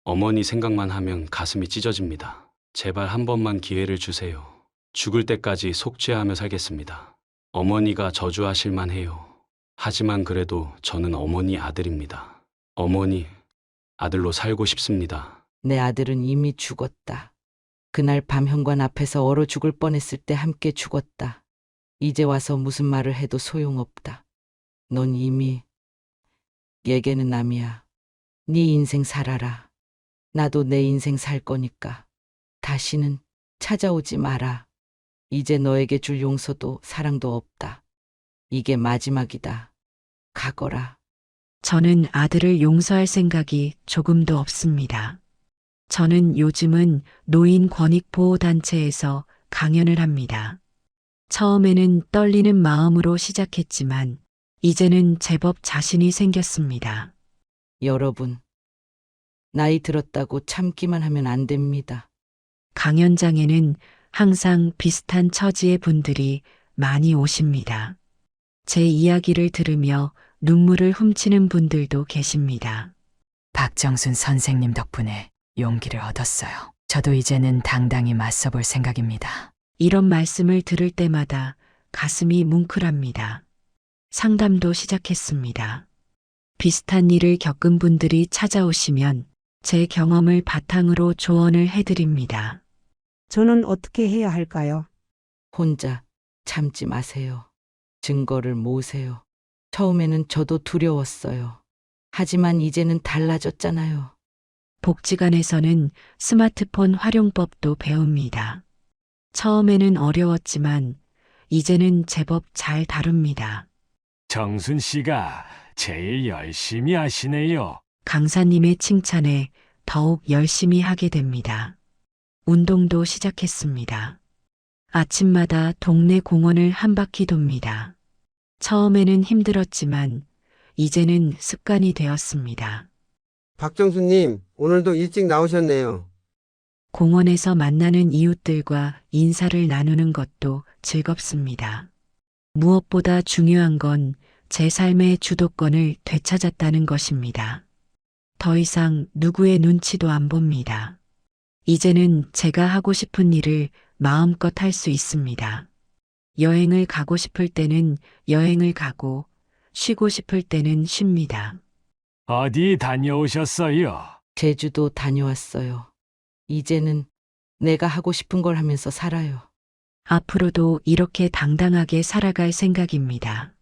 어머니 생각만 하면 가슴이 찢어집니다. 제발 한 번만 기회를 주세요. 죽을 때까지 속죄하며 살겠습니다. 어머니가 저주하실 만해요. 하지만 그래도 저는 어머니 아들입니다. 어머니, 아들로 살고 싶습니다. 내 아들은 이미 죽었다. 그날 밤 현관 앞에서 얼어 죽을 뻔했을 때 함께 죽었다. 이제 와서 무슨 말을 해도 소용없다. 넌 이미 얘기는 남이야. 네 인생 살아라. 나도 내 인생 살 거니까 다시는 찾아오지 마라. 이제 너에게 줄 용서도 사랑도 없다. 이게 마지막이다. 가거라. 저는 아들을 용서할 생각이 조금도 없습니다. 저는 요즘은 노인 권익보호단체에서 강연을 합니다. 처음에는 떨리는 마음으로 시작했지만 이제는 제법 자신이 생겼습니다. 여러분, 나이 들었다고 참기만 하면 안 됩니다. 강연장에는 항상 비슷한 처지의 분들이 많이 오십니다. 제 이야기를 들으며 눈물을 훔치는 분들도 계십니다. 박정순 선생님 덕분에 용기를 얻었어요. 저도 이제는 당당히 맞서볼 생각입니다. 이런 말씀을 들을 때마다 가슴이 뭉클합니다. 상담도 시작했습니다. 비슷한 일을 겪은 분들이 찾아오시면 제 경험을 바탕으로 조언을 해드립니다. 저는 어떻게 해야 할까요? 혼자 참지 마세요. 증거를 모으세요. 처음에는 저도 두려웠어요. 하지만 이제는 달라졌잖아요. 복지관에서는 스마트폰 활용법도 배웁니다. 처음에는 어려웠지만 이제는 제법 잘 다룹니다. 정순 씨가 제일 열심히 하시네요. 강사님의 칭찬에 더욱 열심히 하게 됩니다. 운동도 시작했습니다. 아침마다 동네 공원을 한 바퀴 돕니다. 처음에는 힘들었지만 이제는 습관이 되었습니다. 박정수님, 오늘도 일찍 나오셨네요. 공원에서 만나는 이웃들과 인사를 나누는 것도 즐겁습니다. 무엇보다 중요한 건 제 삶의 주도권을 되찾았다는 것입니다. 더 이상 누구의 눈치도 안 봅니다. 이제는 제가 하고 싶은 일을 마음껏 할 수 있습니다. 여행을 가고 싶을 때는 여행을 가고 쉬고 싶을 때는 쉽니다. 어디 다녀오셨어요? 제주도 다녀왔어요. 이제는 내가 하고 싶은 걸 하면서 살아요. 앞으로도 이렇게 당당하게 살아갈 생각입니다.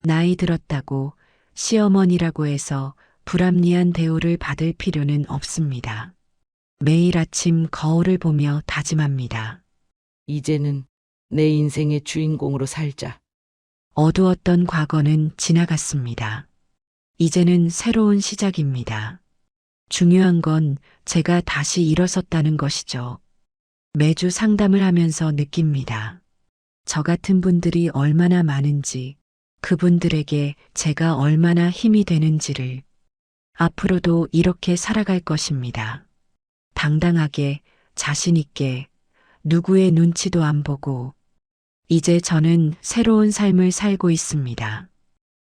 나이 들었다고 시어머니라고 해서 불합리한 대우를 받을 필요는 없습니다. 매일 아침 거울을 보며 다짐합니다. 이제는 내 인생의 주인공으로 살자. 어두웠던 과거는 지나갔습니다. 이제는 새로운 시작입니다. 중요한 건 제가 다시 일어섰다는 것이죠. 매주 상담을 하면서 느낍니다. 저 같은 분들이 얼마나 많은지, 그분들에게 제가 얼마나 힘이 되는지를. 앞으로도 이렇게 살아갈 것입니다. 당당하게, 자신있게, 누구의 눈치도 안 보고. 이제 저는 새로운 삶을 살고 있습니다.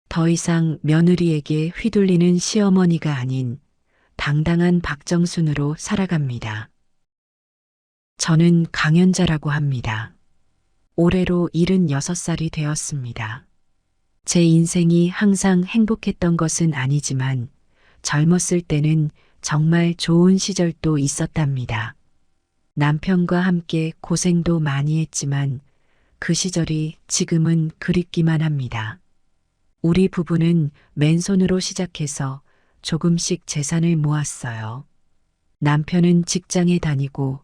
더 이상 며느리에게 휘둘리는 시어머니가 아닌 당당한 박정순으로 살아갑니다. 저는 강연자라고 합니다. 올해로 76살이 되었습니다. 제 인생이 항상 행복했던 것은 아니지만 젊었을 때는 정말 좋은 시절도 있었답니다. 남편과 함께 고생도 많이 했지만 그 시절이 지금은 그립기만 합니다. 우리 부부는 맨손으로 시작해서 조금씩 재산을 모았어요. 남편은 직장에 다니고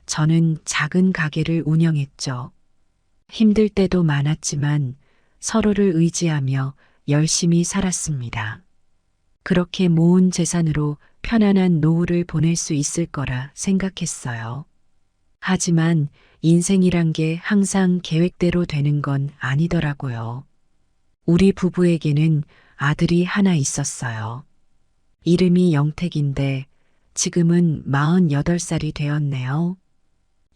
저는 작은 가게를 운영했죠. 힘들 때도 많았지만 서로를 의지하며 열심히 살았습니다. 그렇게 모은 재산으로 편안한 노후를 보낼 수 있을 거라 생각했어요. 하지만 인생이란 게 항상 계획대로 되는 건 아니더라고요. 우리 부부에게는 아들이 하나 있었어요. 이름이 영택인데 지금은 48살이 되었네요.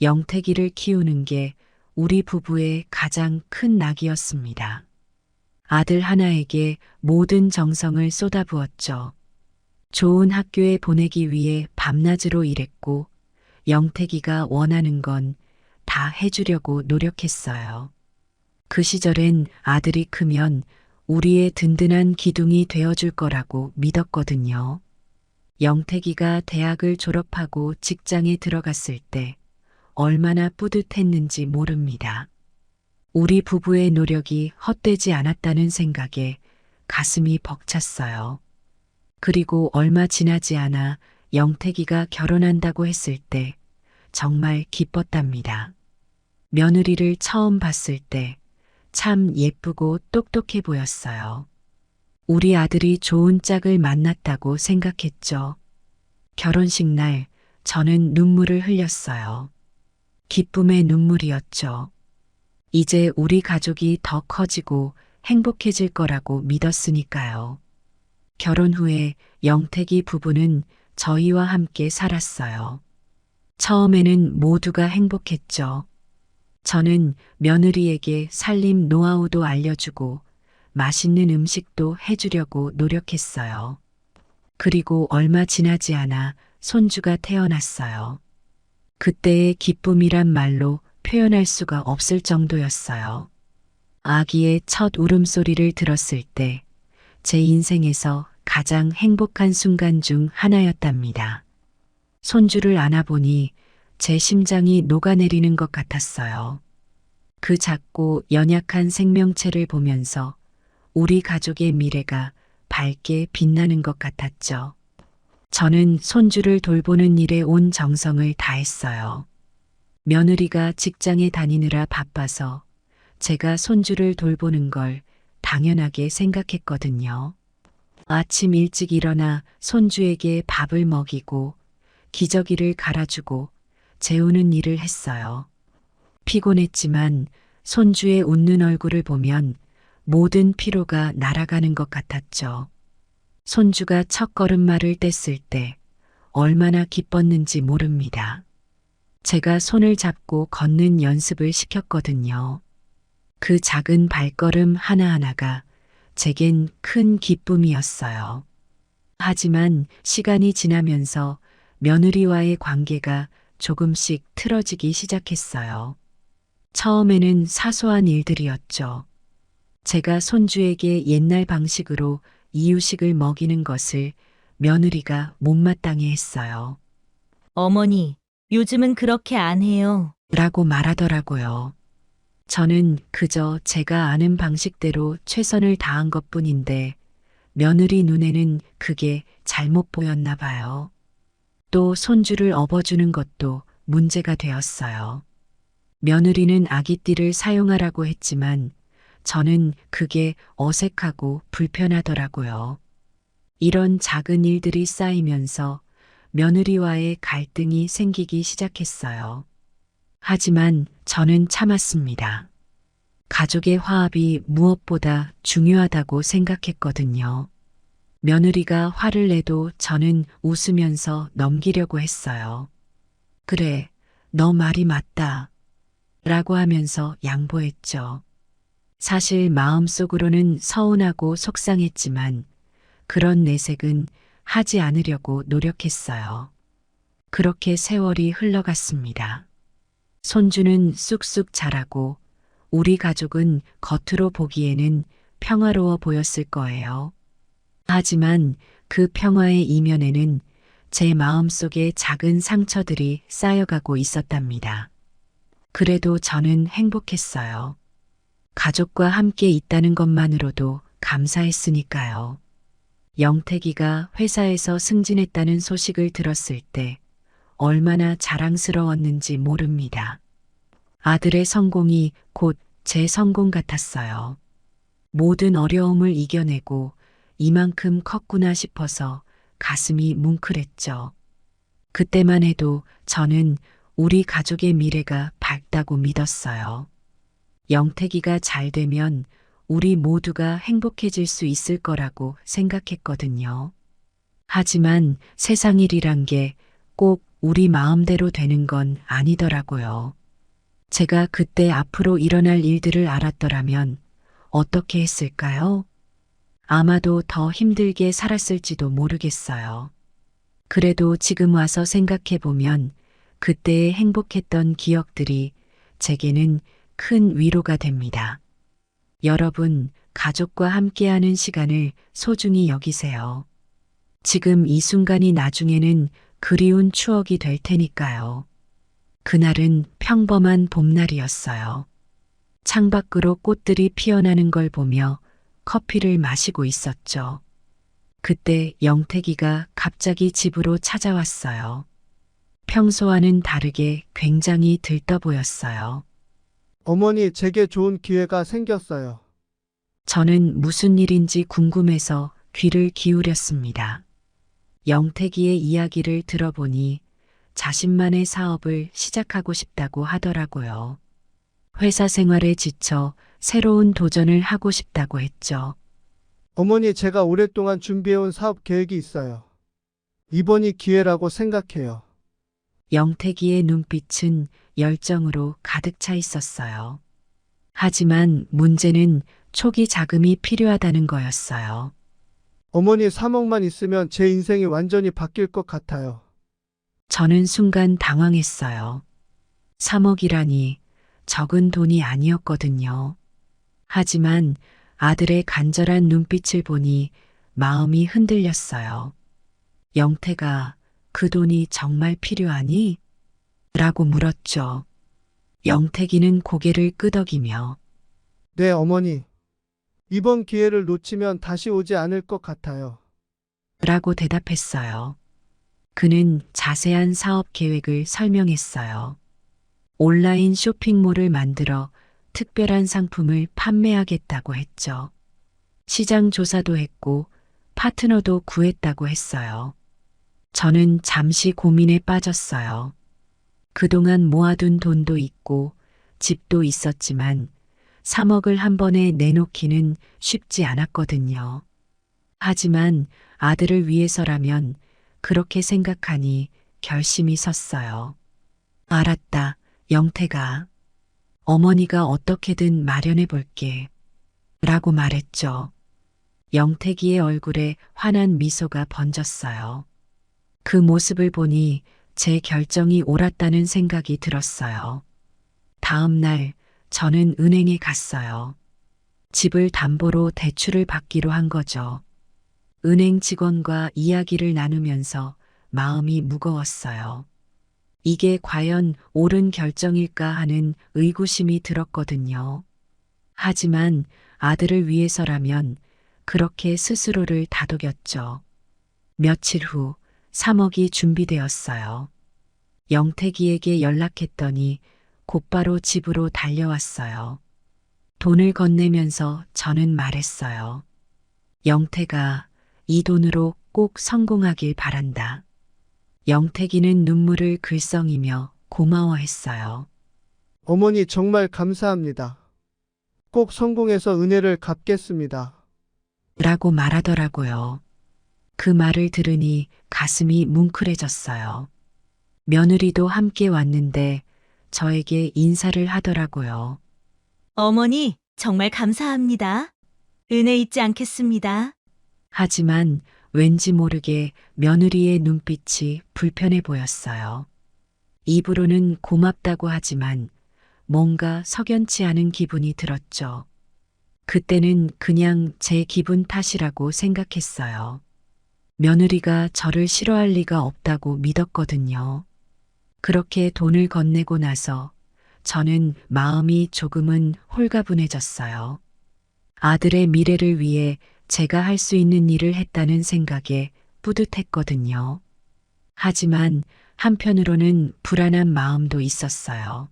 영택이를 키우는 게 우리 부부의 가장 큰 낙이었습니다. 아들 하나에게 모든 정성을 쏟아부었죠. 좋은 학교에 보내기 위해 밤낮으로 일했고 영택이가 원하는 건 다 해주려고 노력했어요. 그 시절엔 아들이 크면 우리의 든든한 기둥이 되어줄 거라고 믿었거든요. 영택이가 대학을 졸업하고 직장에 들어갔을 때 얼마나 뿌듯했는지 모릅니다. 우리 부부의 노력이 헛되지 않았다는 생각에 가슴이 벅찼어요. 그리고 얼마 지나지 않아 영택이가 결혼한다고 했을 때 정말 기뻤답니다. 며느리를 처음 봤을 때 참 예쁘고 똑똑해 보였어요. 우리 아들이 좋은 짝을 만났다고 생각했죠. 결혼식 날 저는 눈물을 흘렸어요. 기쁨의 눈물이었죠. 이제 우리 가족이 더 커지고 행복해질 거라고 믿었으니까요. 결혼 후에 영택이 부부는 저희와 함께 살았어요. 처음에는 모두가 행복했죠. 저는 며느리에게 살림 노하우도 알려주고 맛있는 음식도 해주려고 노력했어요. 그리고 얼마 지나지 않아 손주가 태어났어요. 그때의 기쁨이란 말로 표현할 수가 없을 정도였어요. 아기의 첫 울음소리를 들었을 때 제 인생에서 가장 행복한 순간 중 하나였답니다. 손주를 안아보니 제 심장이 녹아내리는 것 같았어요. 그 작고 연약한 생명체를 보면서 우리 가족의 미래가 밝게 빛나는 것 같았죠. 저는 손주를 돌보는 일에 온 정성을 다했어요. 며느리가 직장에 다니느라 바빠서 제가 손주를 돌보는 걸 당연하게 생각했거든요. 아침 일찍 일어나 손주에게 밥을 먹이고 기저귀를 갈아주고 재우는 일을 했어요. 피곤했지만 손주의 웃는 얼굴을 보면 모든 피로가 날아가는 것 같았죠. 손주가 첫 걸음마를 뗐을 때 얼마나 기뻤는지 모릅니다. 제가 손을 잡고 걷는 연습을 시켰거든요. 그 작은 발걸음 하나하나가 제겐 큰 기쁨이었어요. 하지만 시간이 지나면서 며느리와의 관계가 조금씩 틀어지기 시작했어요. 처음에는 사소한 일들이었죠. 제가 손주에게 옛날 방식으로 이유식을 먹이는 것을 며느리가 못마땅해 했어요. 어머니, 요즘은 그렇게 안 해요. 라고 말하더라고요. 저는 그저 제가 아는 방식대로 최선을 다한 것뿐인데 며느리 눈에는 그게 잘못 보였나 봐요. 또 손주를 업어주는 것도 문제가 되었어요. 며느리는 아기띠를 사용하라고 했지만 저는 그게 어색하고 불편하더라고요. 이런 작은 일들이 쌓이면서 며느리와의 갈등이 생기기 시작했어요. 하지만 저는 참았습니다. 가족의 화합이 무엇보다 중요하다고 생각했거든요. 며느리가 화를 내도 저는 웃으면서 넘기려고 했어요. 그래, 너 말이 맞다. 라고 하면서 양보했죠. 사실 마음속으로는 서운하고 속상했지만 그런 내색은 하지 않으려고 노력했어요. 그렇게 세월이 흘러갔습니다. 손주는 쑥쑥 자라고 우리 가족은 겉으로 보기에는 평화로워 보였을 거예요. 하지만 그 평화의 이면에는 제 마음속에 작은 상처들이 쌓여가고 있었답니다. 그래도 저는 행복했어요. 가족과 함께 있다는 것만으로도 감사했으니까요. 영택이가 회사에서 승진했다는 소식을 들었을 때 얼마나 자랑스러웠는지 모릅니다. 아들의 성공이 곧 제 성공 같았어요. 모든 어려움을 이겨내고 이만큼 컸구나 싶어서 가슴이 뭉클했죠. 그때만 해도 저는 우리 가족의 미래가 밝다고 믿었어요. 영택이가 잘 되면 우리 모두가 행복해질 수 있을 거라고 생각했거든요. 하지만 세상 일이란 게 꼭 우리 마음대로 되는 건 아니더라고요. 제가 그때 앞으로 일어날 일들을 알았더라면 어떻게 했을까요? 아마도 더 힘들게 살았을지도 모르겠어요. 그래도 지금 와서 생각해보면 그때의 행복했던 기억들이 제게는 큰 위로가 됩니다. 여러분, 가족과 함께하는 시간을 소중히 여기세요. 지금 이 순간이 나중에는 그리운 추억이 될 테니까요. 그날은 평범한 봄날이었어요. 창밖으로 꽃들이 피어나는 걸 보며 커피를 마시고 있었죠. 그때 영택이가 갑자기 집으로 찾아왔어요. 평소와는 다르게 굉장히 들떠 보였어요. 어머니, 제게 좋은 기회가 생겼어요. 저는 무슨 일인지 궁금해서 귀를 기울였습니다. 영택이의 이야기를 들어보니 자신만의 사업을 시작하고 싶다고 하더라고요. 회사 생활에 지쳐 새로운 도전을 하고 싶다고 했죠. 어머니, 제가 오랫동안 준비해온 사업 계획이 있어요. 이번이 기회라고 생각해요. 영택이의 눈빛은 열정으로 가득 차 있었어요. 하지만 문제는 초기 자금이 필요하다는 거였어요. 어머니, 3억만 있으면 제 인생이 완전히 바뀔 것 같아요. 저는 순간 당황했어요. 3억이라니 적은 돈이 아니었거든요. 하지만 아들의 간절한 눈빛을 보니 마음이 흔들렸어요. 영태가 그 돈이 정말 필요하니? 라고 물었죠. 영택이는 고개를 끄덕이며 네, 어머니. 이번 기회를 놓치면 다시 오지 않을 것 같아요. 라고 대답했어요. 그는 자세한 사업 계획을 설명했어요. 온라인 쇼핑몰을 만들어 특별한 상품을 판매하겠다고 했죠. 시장 조사도 했고 파트너도 구했다고 했어요. 저는 잠시 고민에 빠졌어요. 그동안 모아둔 돈도 있고 집도 있었지만 3억을 한 번에 내놓기는 쉽지 않았거든요. 하지만 아들을 위해서라면 그렇게 생각하니 결심이 섰어요. 알았다, 영태가. 어머니가 어떻게든 마련해 볼게. 라고 말했죠. 영택이의 얼굴에 환한 미소가 번졌어요. 그 모습을 보니 제 결정이 옳았다는 생각이 들었어요. 다음 날 저는 은행에 갔어요. 집을 담보로 대출을 받기로 한 거죠. 은행 직원과 이야기를 나누면서 마음이 무거웠어요. 이게 과연 옳은 결정일까 하는 의구심이 들었거든요. 하지만 아들을 위해서라면 그렇게 스스로를 다독였죠. 며칠 후 3억이 준비되었어요. 영택이에게 연락했더니 곧바로 집으로 달려왔어요. 돈을 건네면서 저는 말했어요. 영태가 이 돈으로 꼭 성공하길 바란다. 영택이는 눈물을 글썽이며 고마워했어요. 어머니, 정말 감사합니다. 꼭 성공해서 은혜를 갚겠습니다. 라고 말하더라고요. 그 말을 들으니 가슴이 뭉클해졌어요. 며느리도 함께 왔는데 저에게 인사를 하더라고요. 어머니, 정말 감사합니다. 은혜 잊지 않겠습니다. 하지만 왠지 모르게 며느리의 눈빛이 불편해 보였어요. 입으로는 고맙다고 하지만 뭔가 석연치 않은 기분이 들었죠. 그때는 그냥 제 기분 탓이라고 생각했어요. 며느리가 저를 싫어할 리가 없다고 믿었거든요. 그렇게 돈을 건네고 나서 저는 마음이 조금은 홀가분해졌어요. 아들의 미래를 위해 제가 할 수 있는 일을 했다는 생각에 뿌듯했거든요. 하지만 한편으로는 불안한 마음도 있었어요.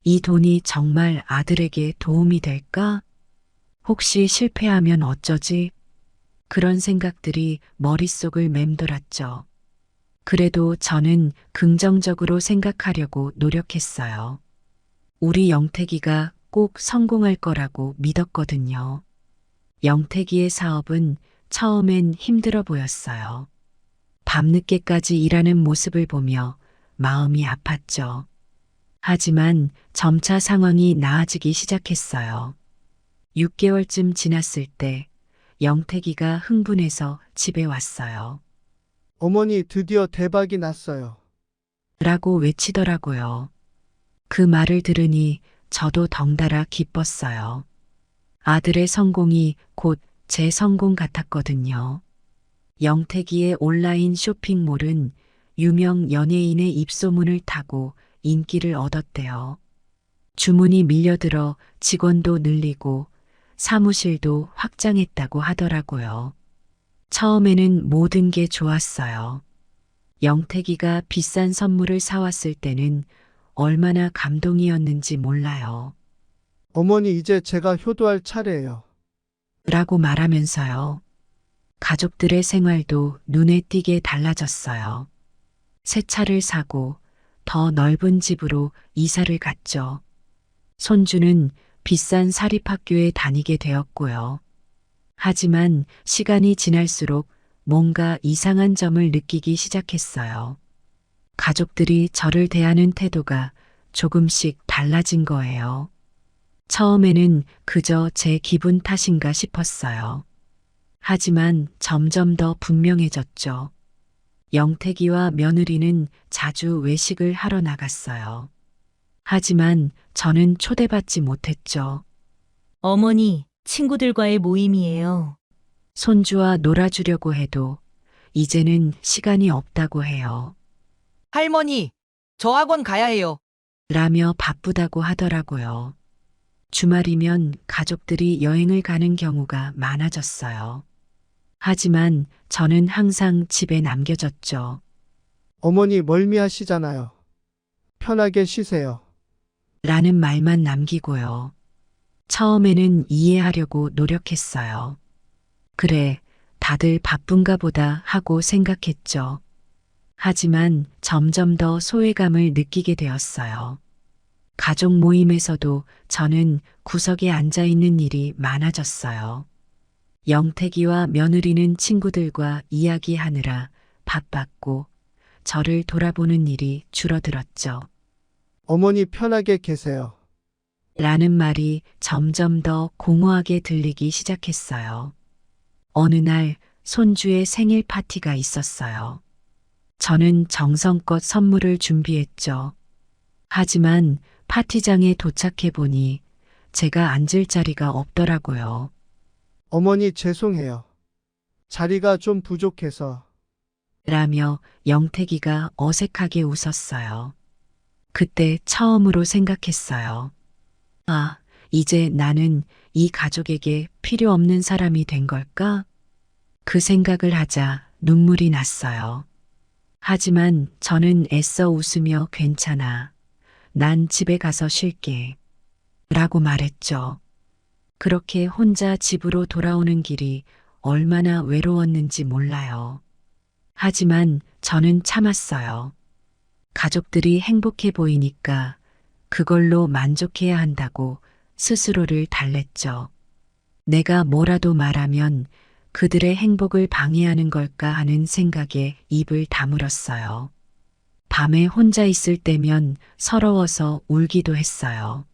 이 돈이 정말 아들에게 도움이 될까? 혹시 실패하면 어쩌지? 그런 생각들이 머릿속을 맴돌았죠. 그래도 저는 긍정적으로 생각하려고 노력했어요. 우리 영택이가 꼭 성공할 거라고 믿었거든요. 영택이의 사업은 처음엔 힘들어 보였어요. 밤늦게까지 일하는 모습을 보며 마음이 아팠죠. 하지만 점차 상황이 나아지기 시작했어요. 6개월쯤 지났을 때 영택이가 흥분해서 집에 왔어요. 어머니, 드디어 대박이 났어요. 라고 외치더라고요. 그 말을 들으니 저도 덩달아 기뻤어요. 아들의 성공이 곧 제 성공 같았거든요. 영택이의 온라인 쇼핑몰은 유명 연예인의 입소문을 타고 인기를 얻었대요. 주문이 밀려들어 직원도 늘리고 사무실도 확장했다고 하더라고요. 처음에는 모든 게 좋았어요. 영택이가 비싼 선물을 사왔을 때는 얼마나 감동이었는지 몰라요. 어머니, 이제 제가 효도할 차례예요. 라고 말하면서요. 가족들의 생활도 눈에 띄게 달라졌어요. 새 차를 사고 더 넓은 집으로 이사를 갔죠. 손주는 비싼 사립학교에 다니게 되었고요. 하지만 시간이 지날수록 뭔가 이상한 점을 느끼기 시작했어요. 가족들이 저를 대하는 태도가 조금씩 달라진 거예요. 처음에는 그저 제 기분 탓인가 싶었어요. 하지만 점점 더 분명해졌죠. 영택이와 며느리는 자주 외식을 하러 나갔어요. 하지만 저는 초대받지 못했죠. 어머니, 친구들과의 모임이에요. 손주와 놀아주려고 해도 이제는 시간이 없다고 해요. 할머니, 저 학원 가야 해요. 라며 바쁘다고 하더라고요. 주말이면 가족들이 여행을 가는 경우가 많아졌어요. 하지만 저는 항상 집에 남겨졌죠. 어머니 멀미하시잖아요. 편하게 쉬세요. 라는 말만 남기고요. 처음에는 이해하려고 노력했어요. 그래, 다들 바쁜가 보다 하고 생각했죠. 하지만 점점 더 소외감을 느끼게 되었어요. 가족 모임에서도 저는 구석에 앉아 있는 일이 많아졌어요. 영택이와 며느리는 친구들과 이야기하느라 바빴고 저를 돌아보는 일이 줄어들었죠. 어머니 편하게 계세요. 라는 말이 점점 더 공허하게 들리기 시작했어요. 어느 날 손주의 생일 파티가 있었어요. 저는 정성껏 선물을 준비했죠. 하지만 파티장에 도착해 보니 제가 앉을 자리가 없더라고요. 어머니 죄송해요. 자리가 좀 부족해서. 라며 영택이가 어색하게 웃었어요. 그때 처음으로 생각했어요. 아, 이제 나는 이 가족에게 필요 없는 사람이 된 걸까? 그 생각을 하자 눈물이 났어요. 하지만 저는 애써 웃으며 괜찮아. 난 집에 가서 쉴게. 라고 말했죠. 그렇게 혼자 집으로 돌아오는 길이 얼마나 외로웠는지 몰라요. 하지만 저는 참았어요. 가족들이 행복해 보이니까 그걸로 만족해야 한다고 스스로를 달랬죠. 내가 뭐라도 말하면 그들의 행복을 방해하는 걸까 하는 생각에 입을 다물었어요. 밤에 혼자 있을 때면 서러워서 울기도 했어요.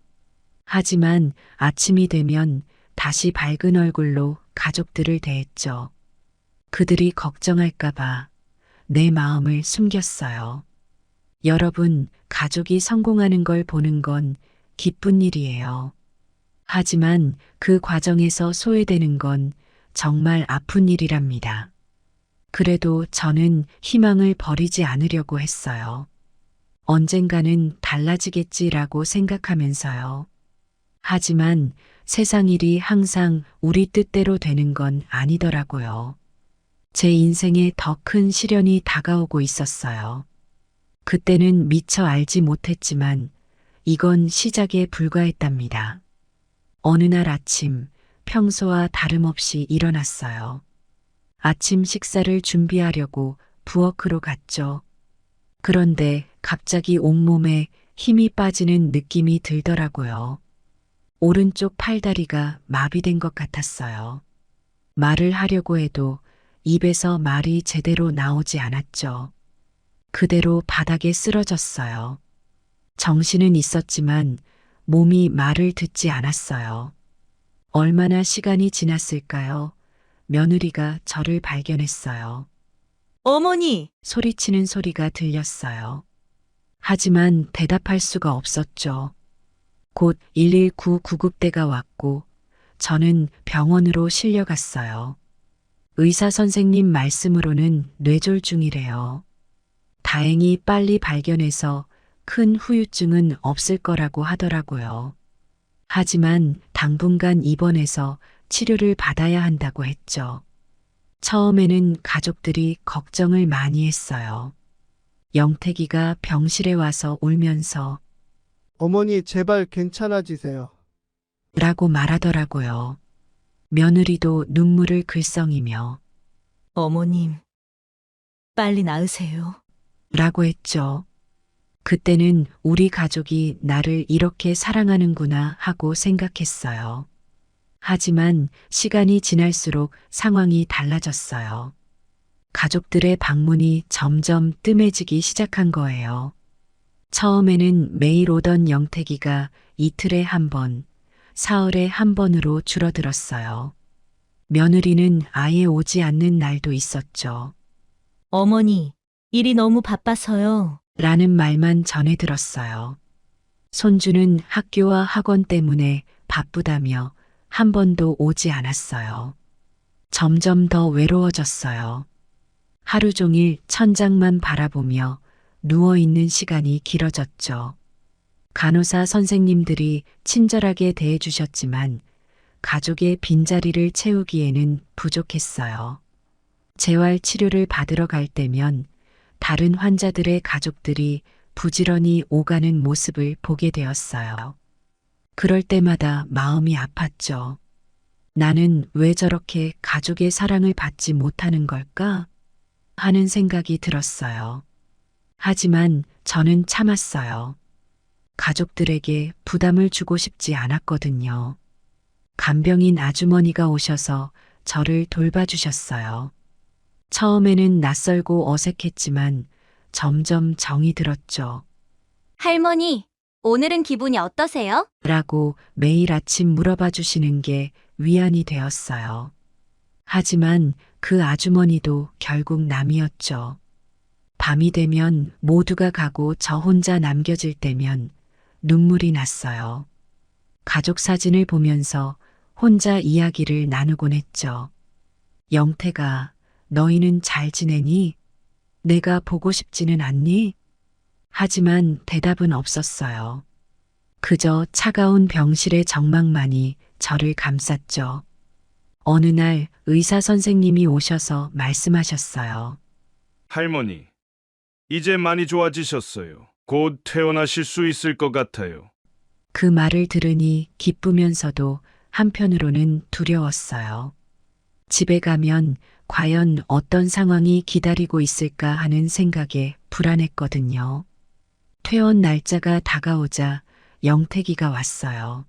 하지만 아침이 되면 다시 밝은 얼굴로 가족들을 대했죠. 그들이 걱정할까봐 내 마음을 숨겼어요. 여러분, 가족이 성공하는 걸 보는 건 기쁜 일이에요. 하지만 그 과정에서 소외되는 건 정말 아픈 일이랍니다. 그래도 저는 희망을 버리지 않으려고 했어요. 언젠가는 달라지겠지라고 생각하면서요. 하지만 세상 일이 항상 우리 뜻대로 되는 건 아니더라고요. 제 인생에 더 큰 시련이 다가오고 있었어요. 그때는 미처 알지 못했지만 이건 시작에 불과했답니다. 어느 날 아침 평소와 다름없이 일어났어요. 아침 식사를 준비하려고 부엌으로 갔죠. 그런데 갑자기 온몸에 힘이 빠지는 느낌이 들더라고요. 오른쪽 팔다리가 마비된 것 같았어요. 말을 하려고 해도 입에서 말이 제대로 나오지 않았죠. 그대로 바닥에 쓰러졌어요. 정신은 있었지만 몸이 말을 듣지 않았어요. 얼마나 시간이 지났을까요? 며느리가 저를 발견했어요. 어머니! 소리치는 소리가 들렸어요. 하지만 대답할 수가 없었죠. 곧 119 구급대가 왔고 저는 병원으로 실려갔어요. 의사 선생님 말씀으로는 뇌졸중이래요. 다행히 빨리 발견해서 큰 후유증은 없을 거라고 하더라고요. 하지만 당분간 입원해서 치료를 받아야 한다고 했죠. 처음에는 가족들이 걱정을 많이 했어요. 영택이가 병실에 와서 울면서 어머니 제발 괜찮아지세요. 라고 말하더라고요. 며느리도 눈물을 글썽이며 어머님, 빨리 나으세요. 라고 했죠. 그때는 우리 가족이 나를 이렇게 사랑하는구나 하고 생각했어요. 하지만 시간이 지날수록 상황이 달라졌어요. 가족들의 방문이 점점 뜸해지기 시작한 거예요. 처음에는 매일 오던 영택이가 이틀에 한 번, 사흘에 한 번으로 줄어들었어요. 며느리는 아예 오지 않는 날도 있었죠. 어머니, 일이 너무 바빠서요. 라는 말만 전해 들었어요. 손주는 학교와 학원 때문에 바쁘다며 한 번도 오지 않았어요. 점점 더 외로워졌어요. 하루 종일 천장만 바라보며 누워있는 시간이 길어졌죠. 간호사 선생님들이 친절하게 대해주셨지만 가족의 빈자리를 채우기에는 부족했어요. 재활 치료를 받으러 갈 때면 다른 환자들의 가족들이 부지런히 오가는 모습을 보게 되었어요. 그럴 때마다 마음이 아팠죠. 나는 왜 저렇게 가족의 사랑을 받지 못하는 걸까? 하는 생각이 들었어요. 하지만 저는 참았어요. 가족들에게 부담을 주고 싶지 않았거든요. 간병인 아주머니가 오셔서 저를 돌봐주셨어요. 처음에는 낯설고 어색했지만 점점 정이 들었죠. 할머니, 오늘은 기분이 어떠세요? 라고 매일 아침 물어봐 주시는 게 위안이 되었어요. 하지만 그 아주머니도 결국 남이었죠. 밤이 되면 모두가 가고 저 혼자 남겨질 때면 눈물이 났어요. 가족 사진을 보면서 혼자 이야기를 나누곤 했죠. 영태가, 너희는 잘 지내니? 내가 보고 싶지는 않니? 하지만 대답은 없었어요. 그저 차가운 병실의 정막만이 저를 감쌌죠. 어느 날 의사 선생님이 오셔서 말씀하셨어요. 할머니, 이제 많이 좋아지셨어요. 곧 퇴원하실 수 있을 것 같아요. 그 말을 들으니 기쁘면서도 한편으로는 두려웠어요. 집에 가면 과연 어떤 상황이 기다리고 있을까 하는 생각에 불안했거든요. 퇴원 날짜가 다가오자 영택이가 왔어요.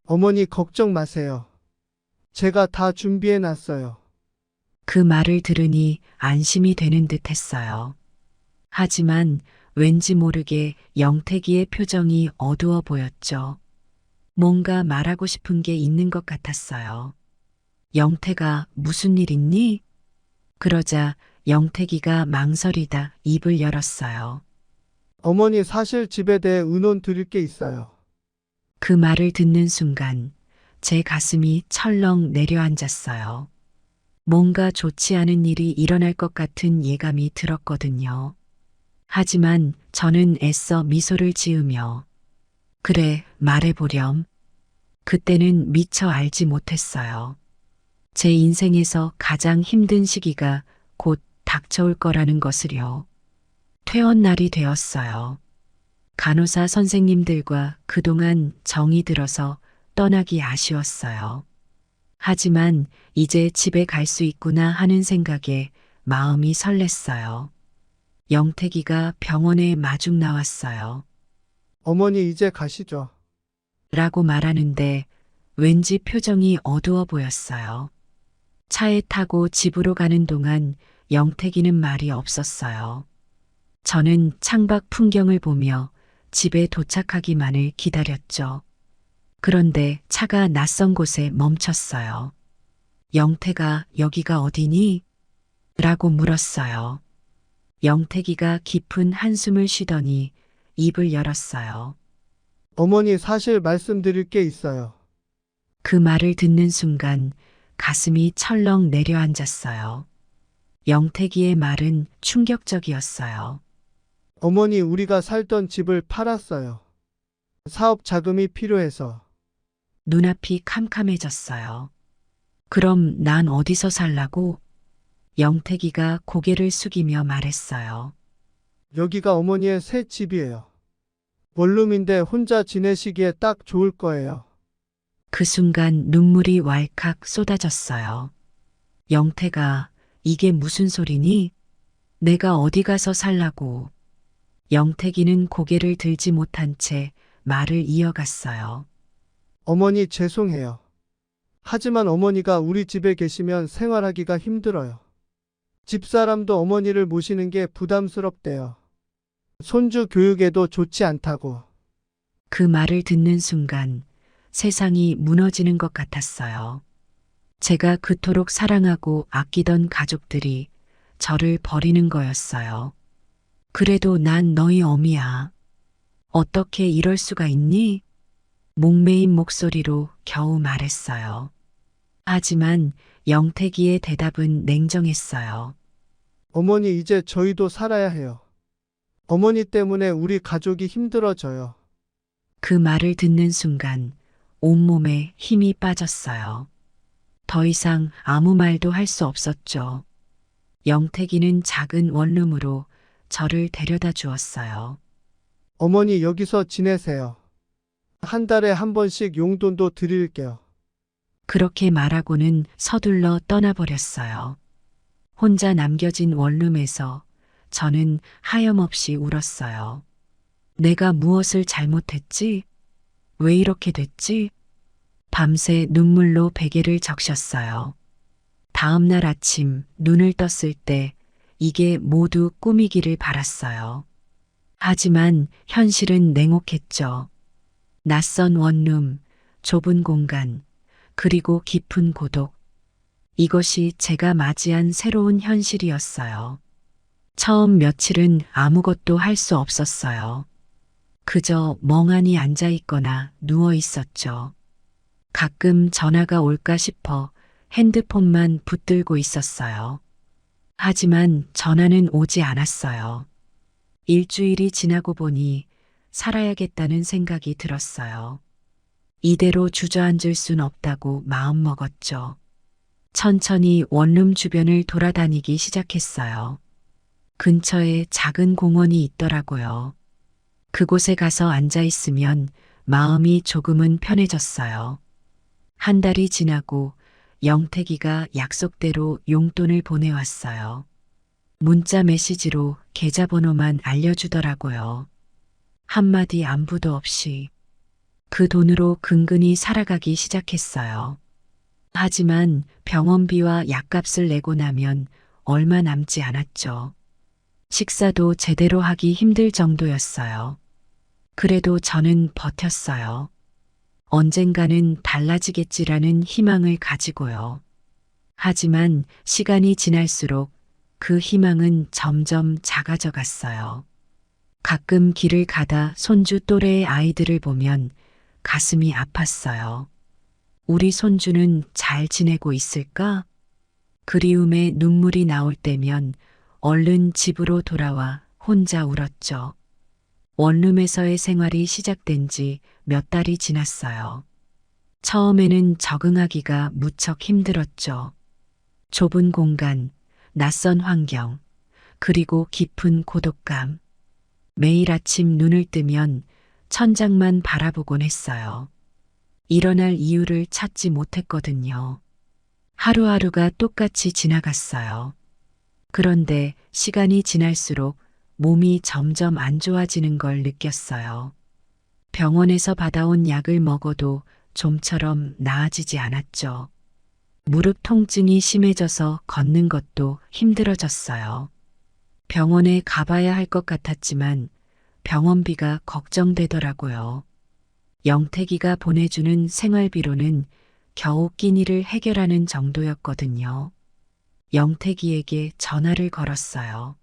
어머니 걱정 마세요. 제가 다 준비해 놨어요. 그 말을 들으니 안심이 되는 듯 했어요. 하지만 왠지 모르게 영택이의 표정이 어두워 보였죠. 뭔가 말하고 싶은 게 있는 것 같았어요. 영태가 무슨 일 있니? 그러자 영택이가 망설이다 입을 열었어요. 어머니 사실 집에 대해 의논 드릴 게 있어요. 그 말을 듣는 순간 제 가슴이 철렁 내려앉았어요. 뭔가 좋지 않은 일이 일어날 것 같은 예감이 들었거든요. 하지만 저는 애써 미소를 지으며 그래, 말해보렴. 그때는 미처 알지 못했어요. 제 인생에서 가장 힘든 시기가 곧 닥쳐올 거라는 것을요. 퇴원 날이 되었어요. 간호사 선생님들과 그동안 정이 들어서 떠나기 아쉬웠어요. 하지만 이제 집에 갈 수 있구나 하는 생각에 마음이 설렜어요. 영택이가 병원에 마중 나왔어요. 어머니 이제 가시죠. 라고 말하는데 왠지 표정이 어두워 보였어요. 차에 타고 집으로 가는 동안 영택이는 말이 없었어요. 저는 창밖 풍경을 보며 집에 도착하기만을 기다렸죠. 그런데 차가 낯선 곳에 멈췄어요. 영태가 여기가 어디니? 라고 물었어요. 영택이가 깊은 한숨을 쉬더니 입을 열었어요. 어머니 사실 말씀드릴 게 있어요. 그 말을 듣는 순간 가슴이 철렁 내려앉았어요. 영택이의 말은 충격적이었어요. 어머니, 우리가 살던 집을 팔았어요. 사업 자금이 필요해서. 눈앞이 캄캄해졌어요. 그럼 난 어디서 살라고? 영택이가 고개를 숙이며 말했어요. 여기가 어머니의 새 집이에요. 원룸인데 혼자 지내시기에 딱 좋을 거예요. 그 순간 눈물이 왈칵 쏟아졌어요. 영태가 이게 무슨 소리니? 내가 어디 가서 살라고. 영택이는 고개를 들지 못한 채 말을 이어갔어요. 어머니, 죄송해요. 하지만 어머니가 우리 집에 계시면 생활하기가 힘들어요. 집사람도 어머니를 모시는 게 부담스럽대요. 손주 교육에도 좋지 않다고. 그 말을 듣는 순간 세상이 무너지는 것 같았어요. 제가 그토록 사랑하고 아끼던 가족들이 저를 버리는 거였어요. 그래도 난 너희 어미야. 어떻게 이럴 수가 있니? 목매인 목소리로 겨우 말했어요. 하지만 영택이의 대답은 냉정했어요. 어머니, 이제 저희도 살아야 해요. 어머니 때문에 우리 가족이 힘들어져요. 그 말을 듣는 순간 온몸에 힘이 빠졌어요. 더 이상 아무 말도 할 수 없었죠. 영택이는 작은 원룸으로 저를 데려다 주었어요. 어머니, 여기서 지내세요. 한 달에 한 번씩 용돈도 드릴게요. 그렇게 말하고는 서둘러 떠나버렸어요. 혼자 남겨진 원룸에서 저는 하염없이 울었어요. 내가 무엇을 잘못했지? 왜 이렇게 됐지? 밤새 눈물로 베개를 적셨어요. 다음 날 아침 눈을 떴을 때 이게 모두 꿈이기를 바랐어요. 하지만 현실은 냉혹했죠. 낯선 원룸, 좁은 공간, 그리고 깊은 고독. 이것이 제가 맞이한 새로운 현실이었어요. 처음 며칠은 아무것도 할 수 없었어요. 그저 멍하니 앉아 있거나 누워 있었죠. 가끔 전화가 올까 싶어 핸드폰만 붙들고 있었어요. 하지만 전화는 오지 않았어요. 일주일이 지나고 보니 살아야겠다는 생각이 들었어요. 이대로 주저앉을 순 없다고 마음먹었죠. 천천히 원룸 주변을 돌아다니기 시작했어요. 근처에 작은 공원이 있더라고요. 그곳에 가서 앉아 있으면 마음이 조금은 편해졌어요. 한 달이 지나고 영택이가 약속대로 용돈을 보내왔어요. 문자 메시지로 계좌번호만 알려주더라고요. 한마디 안부도 없이. 그 돈으로 근근히 살아가기 시작했어요. 하지만 병원비와 약값을 내고 나면 얼마 남지 않았죠. 식사도 제대로 하기 힘들 정도였어요. 그래도 저는 버텼어요. 언젠가는 달라지겠지라는 희망을 가지고요. 하지만 시간이 지날수록 그 희망은 점점 작아져 갔어요. 가끔 길을 가다 손주 또래의 아이들을 보면 가슴이 아팠어요. 우리 손주는 잘 지내고 있을까? 그리움에 눈물이 나올 때면 얼른 집으로 돌아와 혼자 울었죠. 원룸에서의 생활이 시작된 지 몇 달이 지났어요. 처음에는 적응하기가 무척 힘들었죠. 좁은 공간, 낯선 환경, 그리고 깊은 고독감. 매일 아침 눈을 뜨면 천장만 바라보곤 했어요. 일어날 이유를 찾지 못했거든요. 하루하루가 똑같이 지나갔어요. 그런데 시간이 지날수록 몸이 점점 안 좋아지는 걸 느꼈어요. 병원에서 받아온 약을 먹어도 좀처럼 나아지지 않았죠. 무릎 통증이 심해져서 걷는 것도 힘들어졌어요. 병원에 가봐야 할 것 같았지만 병원비가 걱정되더라고요. 영택이가 보내주는 생활비로는 겨우 끼니를 해결하는 정도였거든요. 영택이에게 전화를 걸었어요.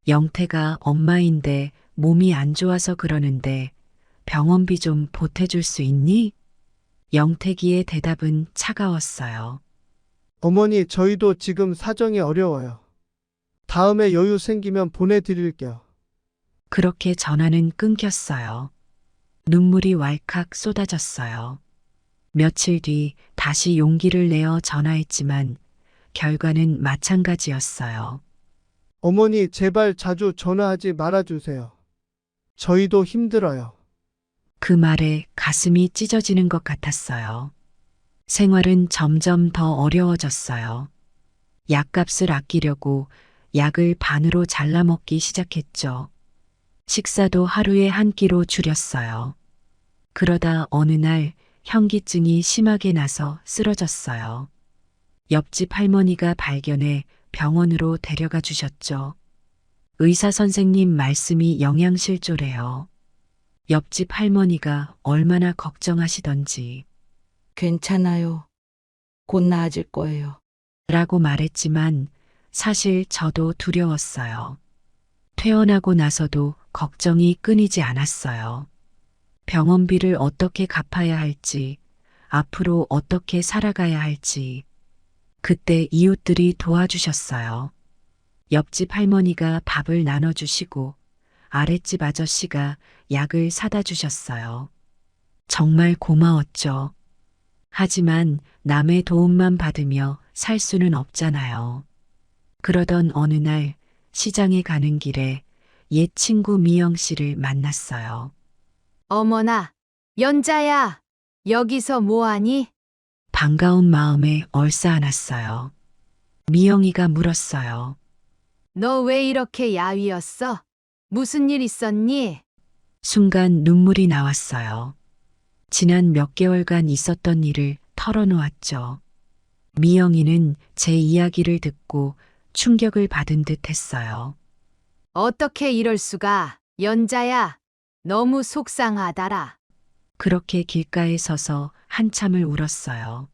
영태가 엄마인데 몸이 안 좋아서 그러는데 병원비 좀 보태줄 수 있니? 영택이의 대답은 차가웠어요. 어머니, 저희도 지금 사정이 어려워요. 다음에 여유 생기면 보내드릴게요. 그렇게 전화는 끊겼어요. 눈물이 왈칵 쏟아졌어요. 며칠 뒤 다시 용기를 내어 전화했지만 결과는 마찬가지였어요. 어머니, 제발 자주 전화하지 말아주세요. 저희도 힘들어요. 그 말에 가슴이 찢어지는 것 같았어요. 생활은 점점 더 어려워졌어요. 약값을 아끼려고 약을 반으로 잘라 먹기 시작했죠. 식사도 하루에 한 끼로 줄였어요. 그러다 어느 날 현기증이 심하게 나서 쓰러졌어요. 옆집 할머니가 발견해 병원으로 데려가 주셨죠. 의사 선생님 말씀이 영양실조래요. 옆집 할머니가 얼마나 걱정하시던지. 괜찮아요. 곧 나아질 거예요. 라고 말했지만 사실 저도 두려웠어요. 퇴원하고 나서도 걱정이 끊이지 않았어요. 병원비를 어떻게 갚아야 할지, 앞으로 어떻게 살아가야 할지. 그때 이웃들이 도와주셨어요. 옆집 할머니가 밥을 나눠주시고 아랫집 아저씨가 약을 사다 주셨어요. 정말 고마웠죠. 하지만 남의 도움만 받으며 살 수는 없잖아요. 그러던 어느 날 시장에 가는 길에 옛 친구 미영 씨를 만났어요. 어머나, 연자야, 여기서 뭐하니? 반가운 마음에 얼싸안았어요. 미영이가 물었어요. 너 왜 이렇게 야위었어? 무슨 일 있었니? 순간 눈물이 나왔어요. 지난 몇 개월간 있었던 일을 털어놓았죠. 미영이는 제 이야기를 듣고 충격을 받은 듯 했어요. 어떻게 이럴 수가, 연자야, 너무 속상하다라. 그렇게 길가에 서서 한참을 울었어요.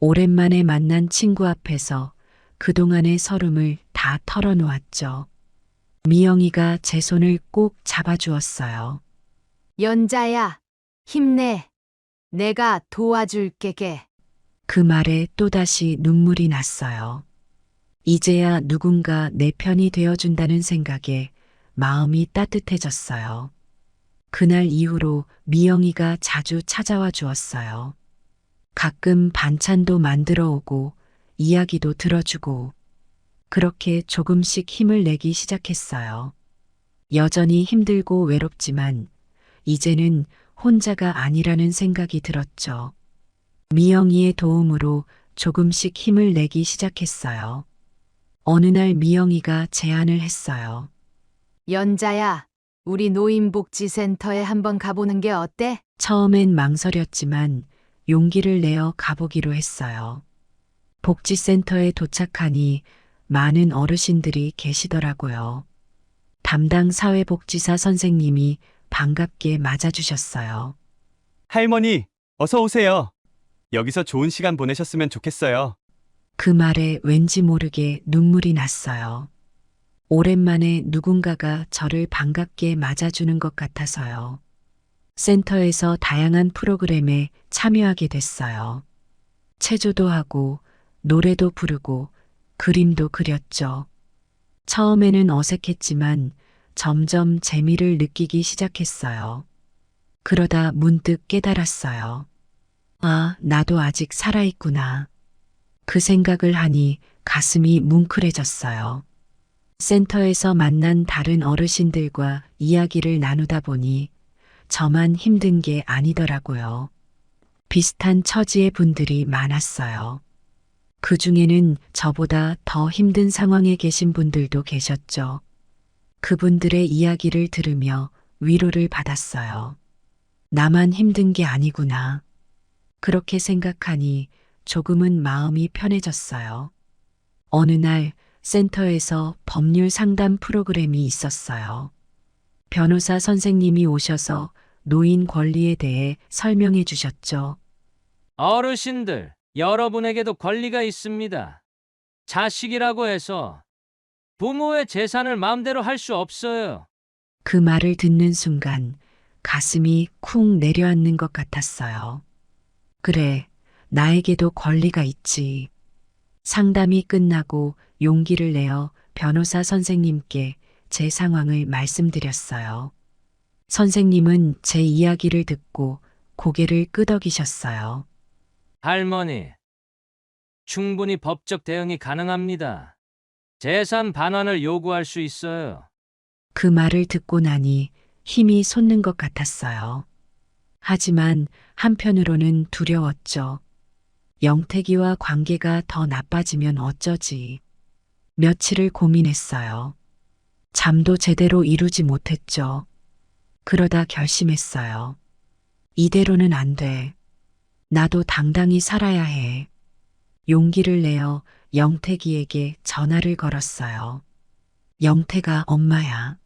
오랜만에 만난 친구 앞에서 그동안의 서름을 다 털어놓았죠. 미영이가 제 손을 꼭 잡아주었어요. 연자야, 힘내. 내가 도와줄게게. 그 말에 또다시 눈물이 났어요. 이제야 누군가 내 편이 되어준다는 생각에 마음이 따뜻해졌어요. 그날 이후로 미영이가 자주 찾아와 주었어요. 가끔 반찬도 만들어 오고 이야기도 들어주고 그렇게 조금씩 힘을 내기 시작했어요. 여전히 힘들고 외롭지만 이제는 혼자가 아니라는 생각이 들었죠. 미영이의 도움으로 조금씩 힘을 내기 시작했어요. 어느 날 미영이가 제안을 했어요. 연자야, 우리 노인복지센터에 한번 가보는 게 어때? 처음엔 망설였지만 용기를 내어 가보기로 했어요. 복지센터에 도착하니 많은 어르신들이 계시더라고요. 담당 사회복지사 선생님이 반갑게 맞아주셨어요. 할머니, 어서 오세요. 여기서 좋은 시간 보내셨으면 좋겠어요. 그 말에 왠지 모르게 눈물이 났어요. 오랜만에 누군가가 저를 반갑게 맞아주는 것 같아서요. 센터에서 다양한 프로그램에 참여하게 됐어요. 체조도 하고 노래도 부르고 그림도 그렸죠. 처음에는 어색했지만 점점 재미를 느끼기 시작했어요. 그러다 문득 깨달았어요. 아, 나도 아직 살아있구나. 그 생각을 하니 가슴이 뭉클해졌어요. 센터에서 만난 다른 어르신들과 이야기를 나누다 보니 저만 힘든 게 아니더라고요. 비슷한 처지의 분들이 많았어요. 그 중에는 저보다 더 힘든 상황에 계신 분들도 계셨죠. 그분들의 이야기를 들으며 위로를 받았어요. 나만 힘든 게 아니구나. 그렇게 생각하니 조금은 마음이 편해졌어요. 어느 날 센터에서 법률 상담 프로그램이 있었어요. 변호사 선생님이 오셔서 노인 권리에 대해 설명해 주셨죠. 어르신들, 여러분에게도 권리가 있습니다. 자식이라고 해서 부모의 재산을 마음대로 할 수 없어요. 그 말을 듣는 순간 가슴이 쿵 내려앉는 것 같았어요. 그래, 나에게도 권리가 있지. 상담이 끝나고 용기를 내어 변호사 선생님께 제 상황을 말씀드렸어요. 선생님은 제 이야기를 듣고 고개를 끄덕이셨어요. 할머니, 충분히 법적 대응이 가능합니다. 재산 반환을 요구할 수 있어요. 그 말을 듣고 나니 힘이 솟는 것 같았어요. 하지만 한편으로는 두려웠죠. 영택이와 관계가 더 나빠지면 어쩌지. 며칠을 고민했어요. 잠도 제대로 이루지 못했죠. 그러다 결심했어요. 이대로는 안 돼. 나도 당당히 살아야 해. 용기를 내어 영택이에게 전화를 걸었어요. 영택아, 엄마야.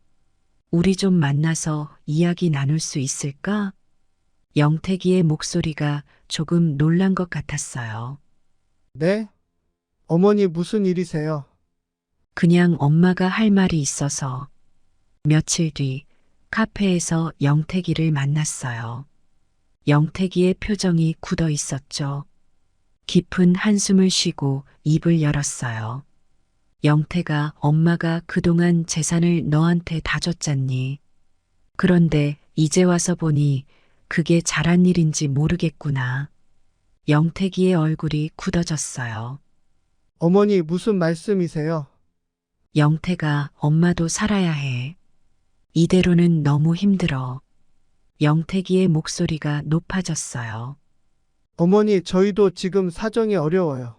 우리 좀 만나서 이야기 나눌 수 있을까? 영택이의 목소리가 조금 놀란 것 같았어요. 네? 어머니 무슨 일이세요? 그냥 엄마가 할 말이 있어서. 며칠 뒤 카페에서 영택이를 만났어요. 영택이의 표정이 굳어 있었죠. 깊은 한숨을 쉬고 입을 열었어요. 영택아, 엄마가 그동안 재산을 너한테 다 줬잖니. 그런데 이제 와서 보니 그게 잘한 일인지 모르겠구나. 영택이의 얼굴이 굳어졌어요. 어머니 무슨 말씀이세요? 영택아, 엄마도 살아야 해. 이대로는 너무 힘들어. 영택이의 목소리가 높아졌어요. 어머니, 저희도 지금 사정이 어려워요.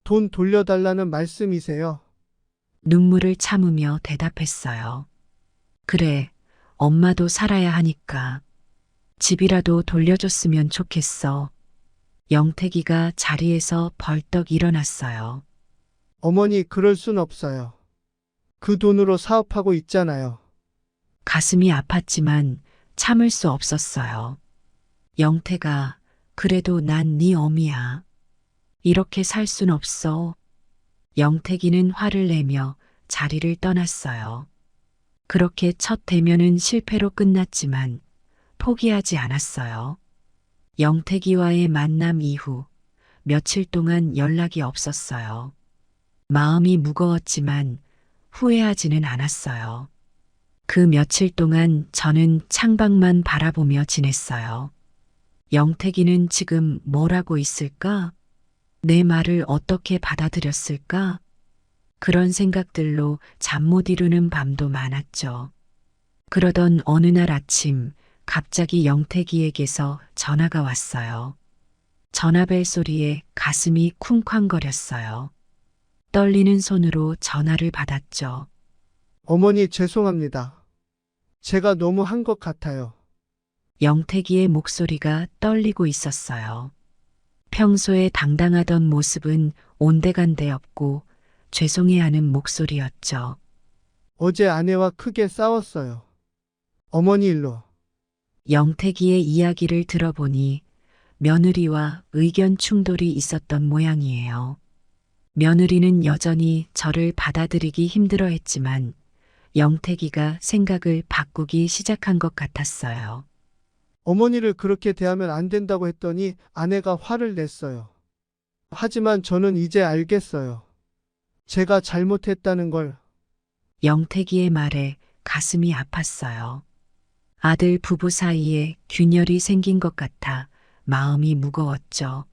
돈 돌려달라는 말씀이세요? 눈물을 참으며 대답했어요. 그래, 엄마도 살아야 하니까. 집이라도 돌려줬으면 좋겠어. 영택이가 자리에서 벌떡 일어났어요. 어머니, 그럴 순 없어요. 그 돈으로 사업하고 있잖아요. 가슴이 아팠지만 참을 수 없었어요. 영택아, 그래도 난 네 어미야. 이렇게 살 순 없어. 영택이는 화를 내며 자리를 떠났어요. 그렇게 첫 대면은 실패로 끝났지만 포기하지 않았어요. 영택이와의 만남 이후 며칠 동안 연락이 없었어요. 마음이 무거웠지만 후회하지는 않았어요. 그 며칠 동안 저는 창밖만 바라보며 지냈어요. 영택이는 지금 뭘 하고 있을까? 내 말을 어떻게 받아들였을까? 그런 생각들로 잠 못 이루는 밤도 많았죠. 그러던 어느 날 아침 갑자기 영택이에게서 전화가 왔어요. 전화벨 소리에 가슴이 쿵쾅거렸어요. 떨리는 손으로 전화를 받았죠. 어머니, 죄송합니다. 제가 너무 한 것 같아요. 영택이의 목소리가 떨리고 있었어요. 평소에 당당하던 모습은 온데간데 없고 죄송해하는 목소리였죠. 어제 아내와 크게 싸웠어요. 어머니 일로. 영택이의 이야기를 들어보니 며느리와 의견 충돌이 있었던 모양이에요. 며느리는 여전히 저를 받아들이기 힘들어했지만 영택이가 생각을 바꾸기 시작한 것 같았어요. 어머니를 그렇게 대하면 안 된다고 했더니 아내가 화를 냈어요. 하지만 저는 이제 알겠어요. 제가 잘못했다는 걸. 영택이의 말에 가슴이 아팠어요. 아들 부부 사이에 균열이 생긴 것 같아 마음이 무거웠죠.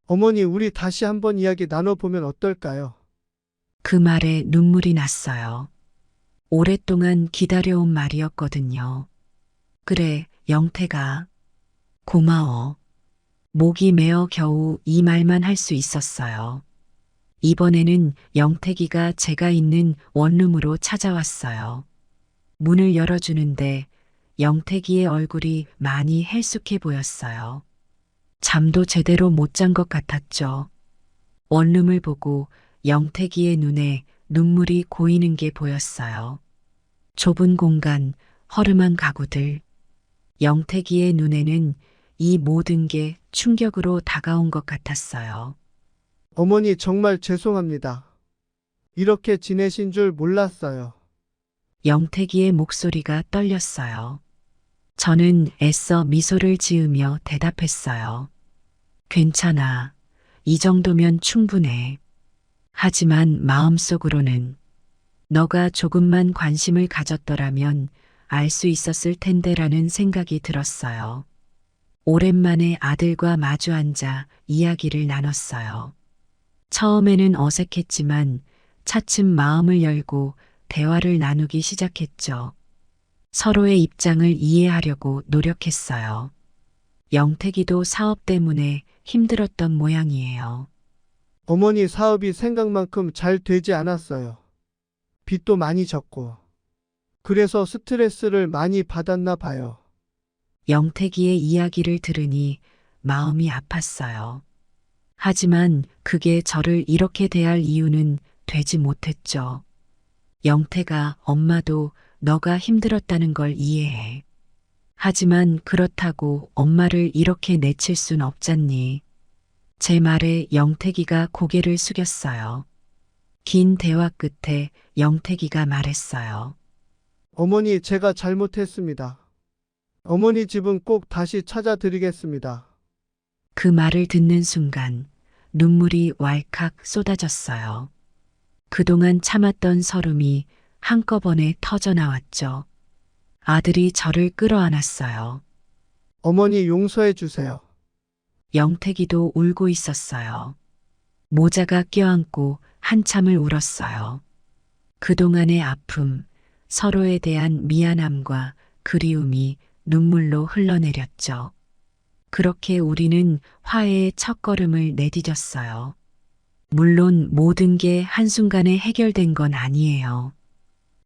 어머니, 우리 다시 한번 이야기 나눠보면 어떨까요? 그 말에 눈물이 났어요. 오랫동안 기다려온 말이었거든요. 그래, 영택아. 고마워. 목이 메어 겨우 이 말만 할 수 있었어요. 이번에는 영택이가 제가 있는 원룸으로 찾아왔어요. 문을 열어주는데 영택이의 얼굴이 많이 헬쑥해 보였어요. 잠도 제대로 못 잔 것 같았죠. 원룸을 보고 영택이의 눈에 눈물이 고이는 게 보였어요. 좁은 공간, 허름한 가구들. 영택이의 눈에는 이 모든 게 충격으로 다가온 것 같았어요. 어머니, 정말 죄송합니다. 이렇게 지내신 줄 몰랐어요. 영택이의 목소리가 떨렸어요. 저는 애써 미소를 지으며 대답했어요. 괜찮아. 이 정도면 충분해. 하지만 마음속으로는 너가 조금만 관심을 가졌더라면 알 수 있었을 텐데라는 생각이 들었어요. 오랜만에 아들과 마주 앉아 이야기를 나눴어요. 처음에는 어색했지만 차츰 마음을 열고 대화를 나누기 시작했죠. 서로의 입장을 이해하려고 노력했어요. 영택이도 사업 때문에 힘들었던 모양이에요. 어머니 사업이 생각만큼 잘 되지 않았어요. 빚도 많이 졌고. 그래서 스트레스를 많이 받았나 봐요. 영택이의 이야기를 들으니 마음이 아팠어요. 하지만 그게 저를 이렇게 대할 이유는 되지 못했죠. 영택아, 엄마도 너가 힘들었다는 걸 이해해. 하지만 그렇다고 엄마를 이렇게 내칠 순 없잖니. 제 말에 영택이가 고개를 숙였어요. 긴 대화 끝에 영택이가 말했어요. 어머니, 제가 잘못했습니다. 어머니 집은 꼭 다시 찾아드리겠습니다. 그 말을 듣는 순간 눈물이 왈칵 쏟아졌어요. 그동안 참았던 서름이 한꺼번에 터져 나왔죠. 아들이 저를 끌어안았어요. 어머니 용서해 주세요. 영택이도 울고 있었어요. 모자가 껴안고 한참을 울었어요. 그동안의 아픔, 서로에 대한 미안함과 그리움이 눈물로 흘러내렸죠. 그렇게 우리는 화해의 첫걸음을 내디뎠어요. 물론 모든 게 한순간에 해결된 건 아니에요.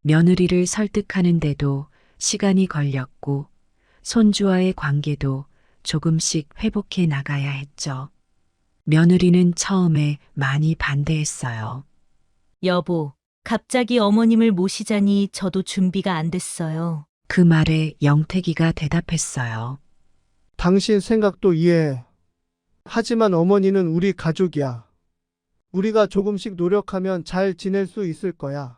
며느리를 설득하는데도 시간이 걸렸고 손주와의 관계도 조금씩 회복해 나가야 했죠. 며느리는 처음에 많이 반대했어요. 여보, 갑자기 어머님을 모시자니 저도 준비가 안 됐어요. 그 말에 영택이가 대답했어요. 당신 생각도 이해해. 하지만 어머니는 우리 가족이야. 우리가 조금씩 노력하면 잘 지낼 수 있을 거야.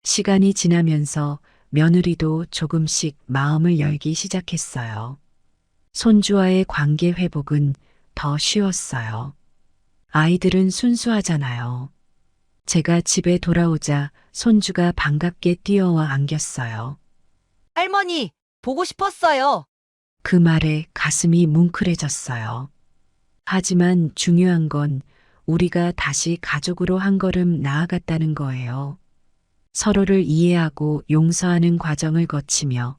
시간이 지나면서 며느리도 조금씩 마음을 열기 시작했어요. 손주와의 관계 회복은 더 쉬웠어요. 아이들은 순수하잖아요. 제가 집에 돌아오자 손주가 반갑게 뛰어와 안겼어요. 할머니, 보고 싶었어요. 그 말에 가슴이 뭉클해졌어요. 하지만 중요한 건 우리가 다시 가족으로 한 걸음 나아갔다는 거예요. 서로를 이해하고 용서하는 과정을 거치며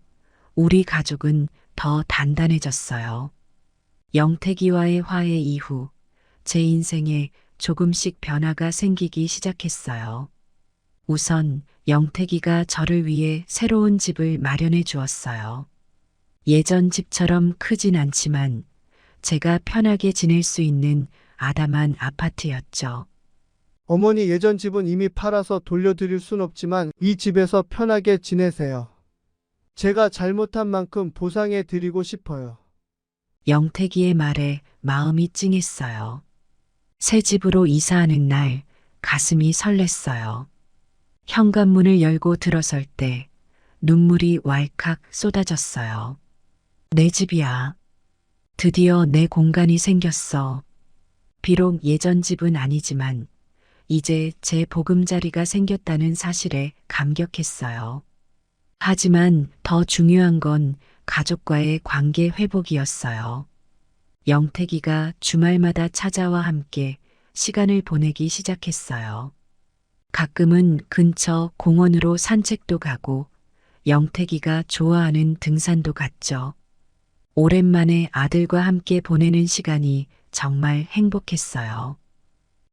우리 가족은 더 단단해졌어요. 영택이와의 화해 이후 제 인생에 조금씩 변화가 생기기 시작했어요. 우선 영택이가 저를 위해 새로운 집을 마련해 주었어요. 예전 집처럼 크진 않지만 제가 편하게 지낼 수 있는 아담한 아파트였죠. 어머니 예전 집은 이미 팔아서 돌려드릴 순 없지만 이 집에서 편하게 지내세요. 제가 잘못한 만큼 보상해 드리고 싶어요. 영택이의 말에 마음이 찡했어요. 새 집으로 이사하는 날 가슴이 설렜어요. 현관문을 열고 들어설 때 눈물이 왈칵 쏟아졌어요. 내 집이야. 드디어 내 공간이 생겼어. 비록 예전 집은 아니지만 이제 제 보금자리가 생겼다는 사실에 감격했어요. 하지만 더 중요한 건 가족과의 관계 회복이었어요. 영택이가 주말마다 찾아와 함께 시간을 보내기 시작했어요. 가끔은 근처 공원으로 산책도 가고 영택이가 좋아하는 등산도 갔죠. 오랜만에 아들과 함께 보내는 시간이 정말 행복했어요.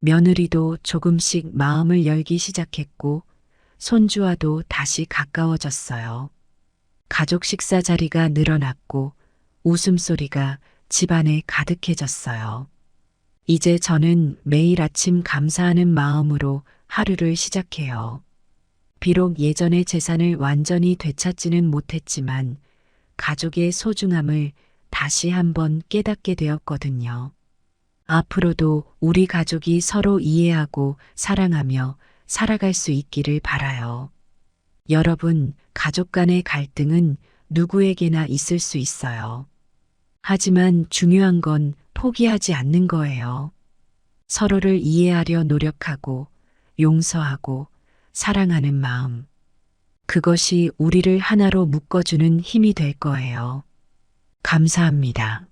며느리도 조금씩 마음을 열기 시작했고 손주와도 다시 가까워졌어요. 가족 식사 자리가 늘어났고 웃음소리가 집안에 가득해졌어요. 이제 저는 매일 아침 감사하는 마음으로 하루를 시작해요. 비록 예전의 재산을 완전히 되찾지는 못했지만 가족의 소중함을 다시 한번 깨닫게 되었거든요. 앞으로도 우리 가족이 서로 이해하고 사랑하며 살아갈 수 있기를 바라요. 여러분, 가족 간의 갈등은 누구에게나 있을 수 있어요. 하지만 중요한 건 포기하지 않는 거예요. 서로를 이해하려 노력하고 용서하고 사랑하는 마음. 그것이 우리를 하나로 묶어주는 힘이 될 거예요. 감사합니다.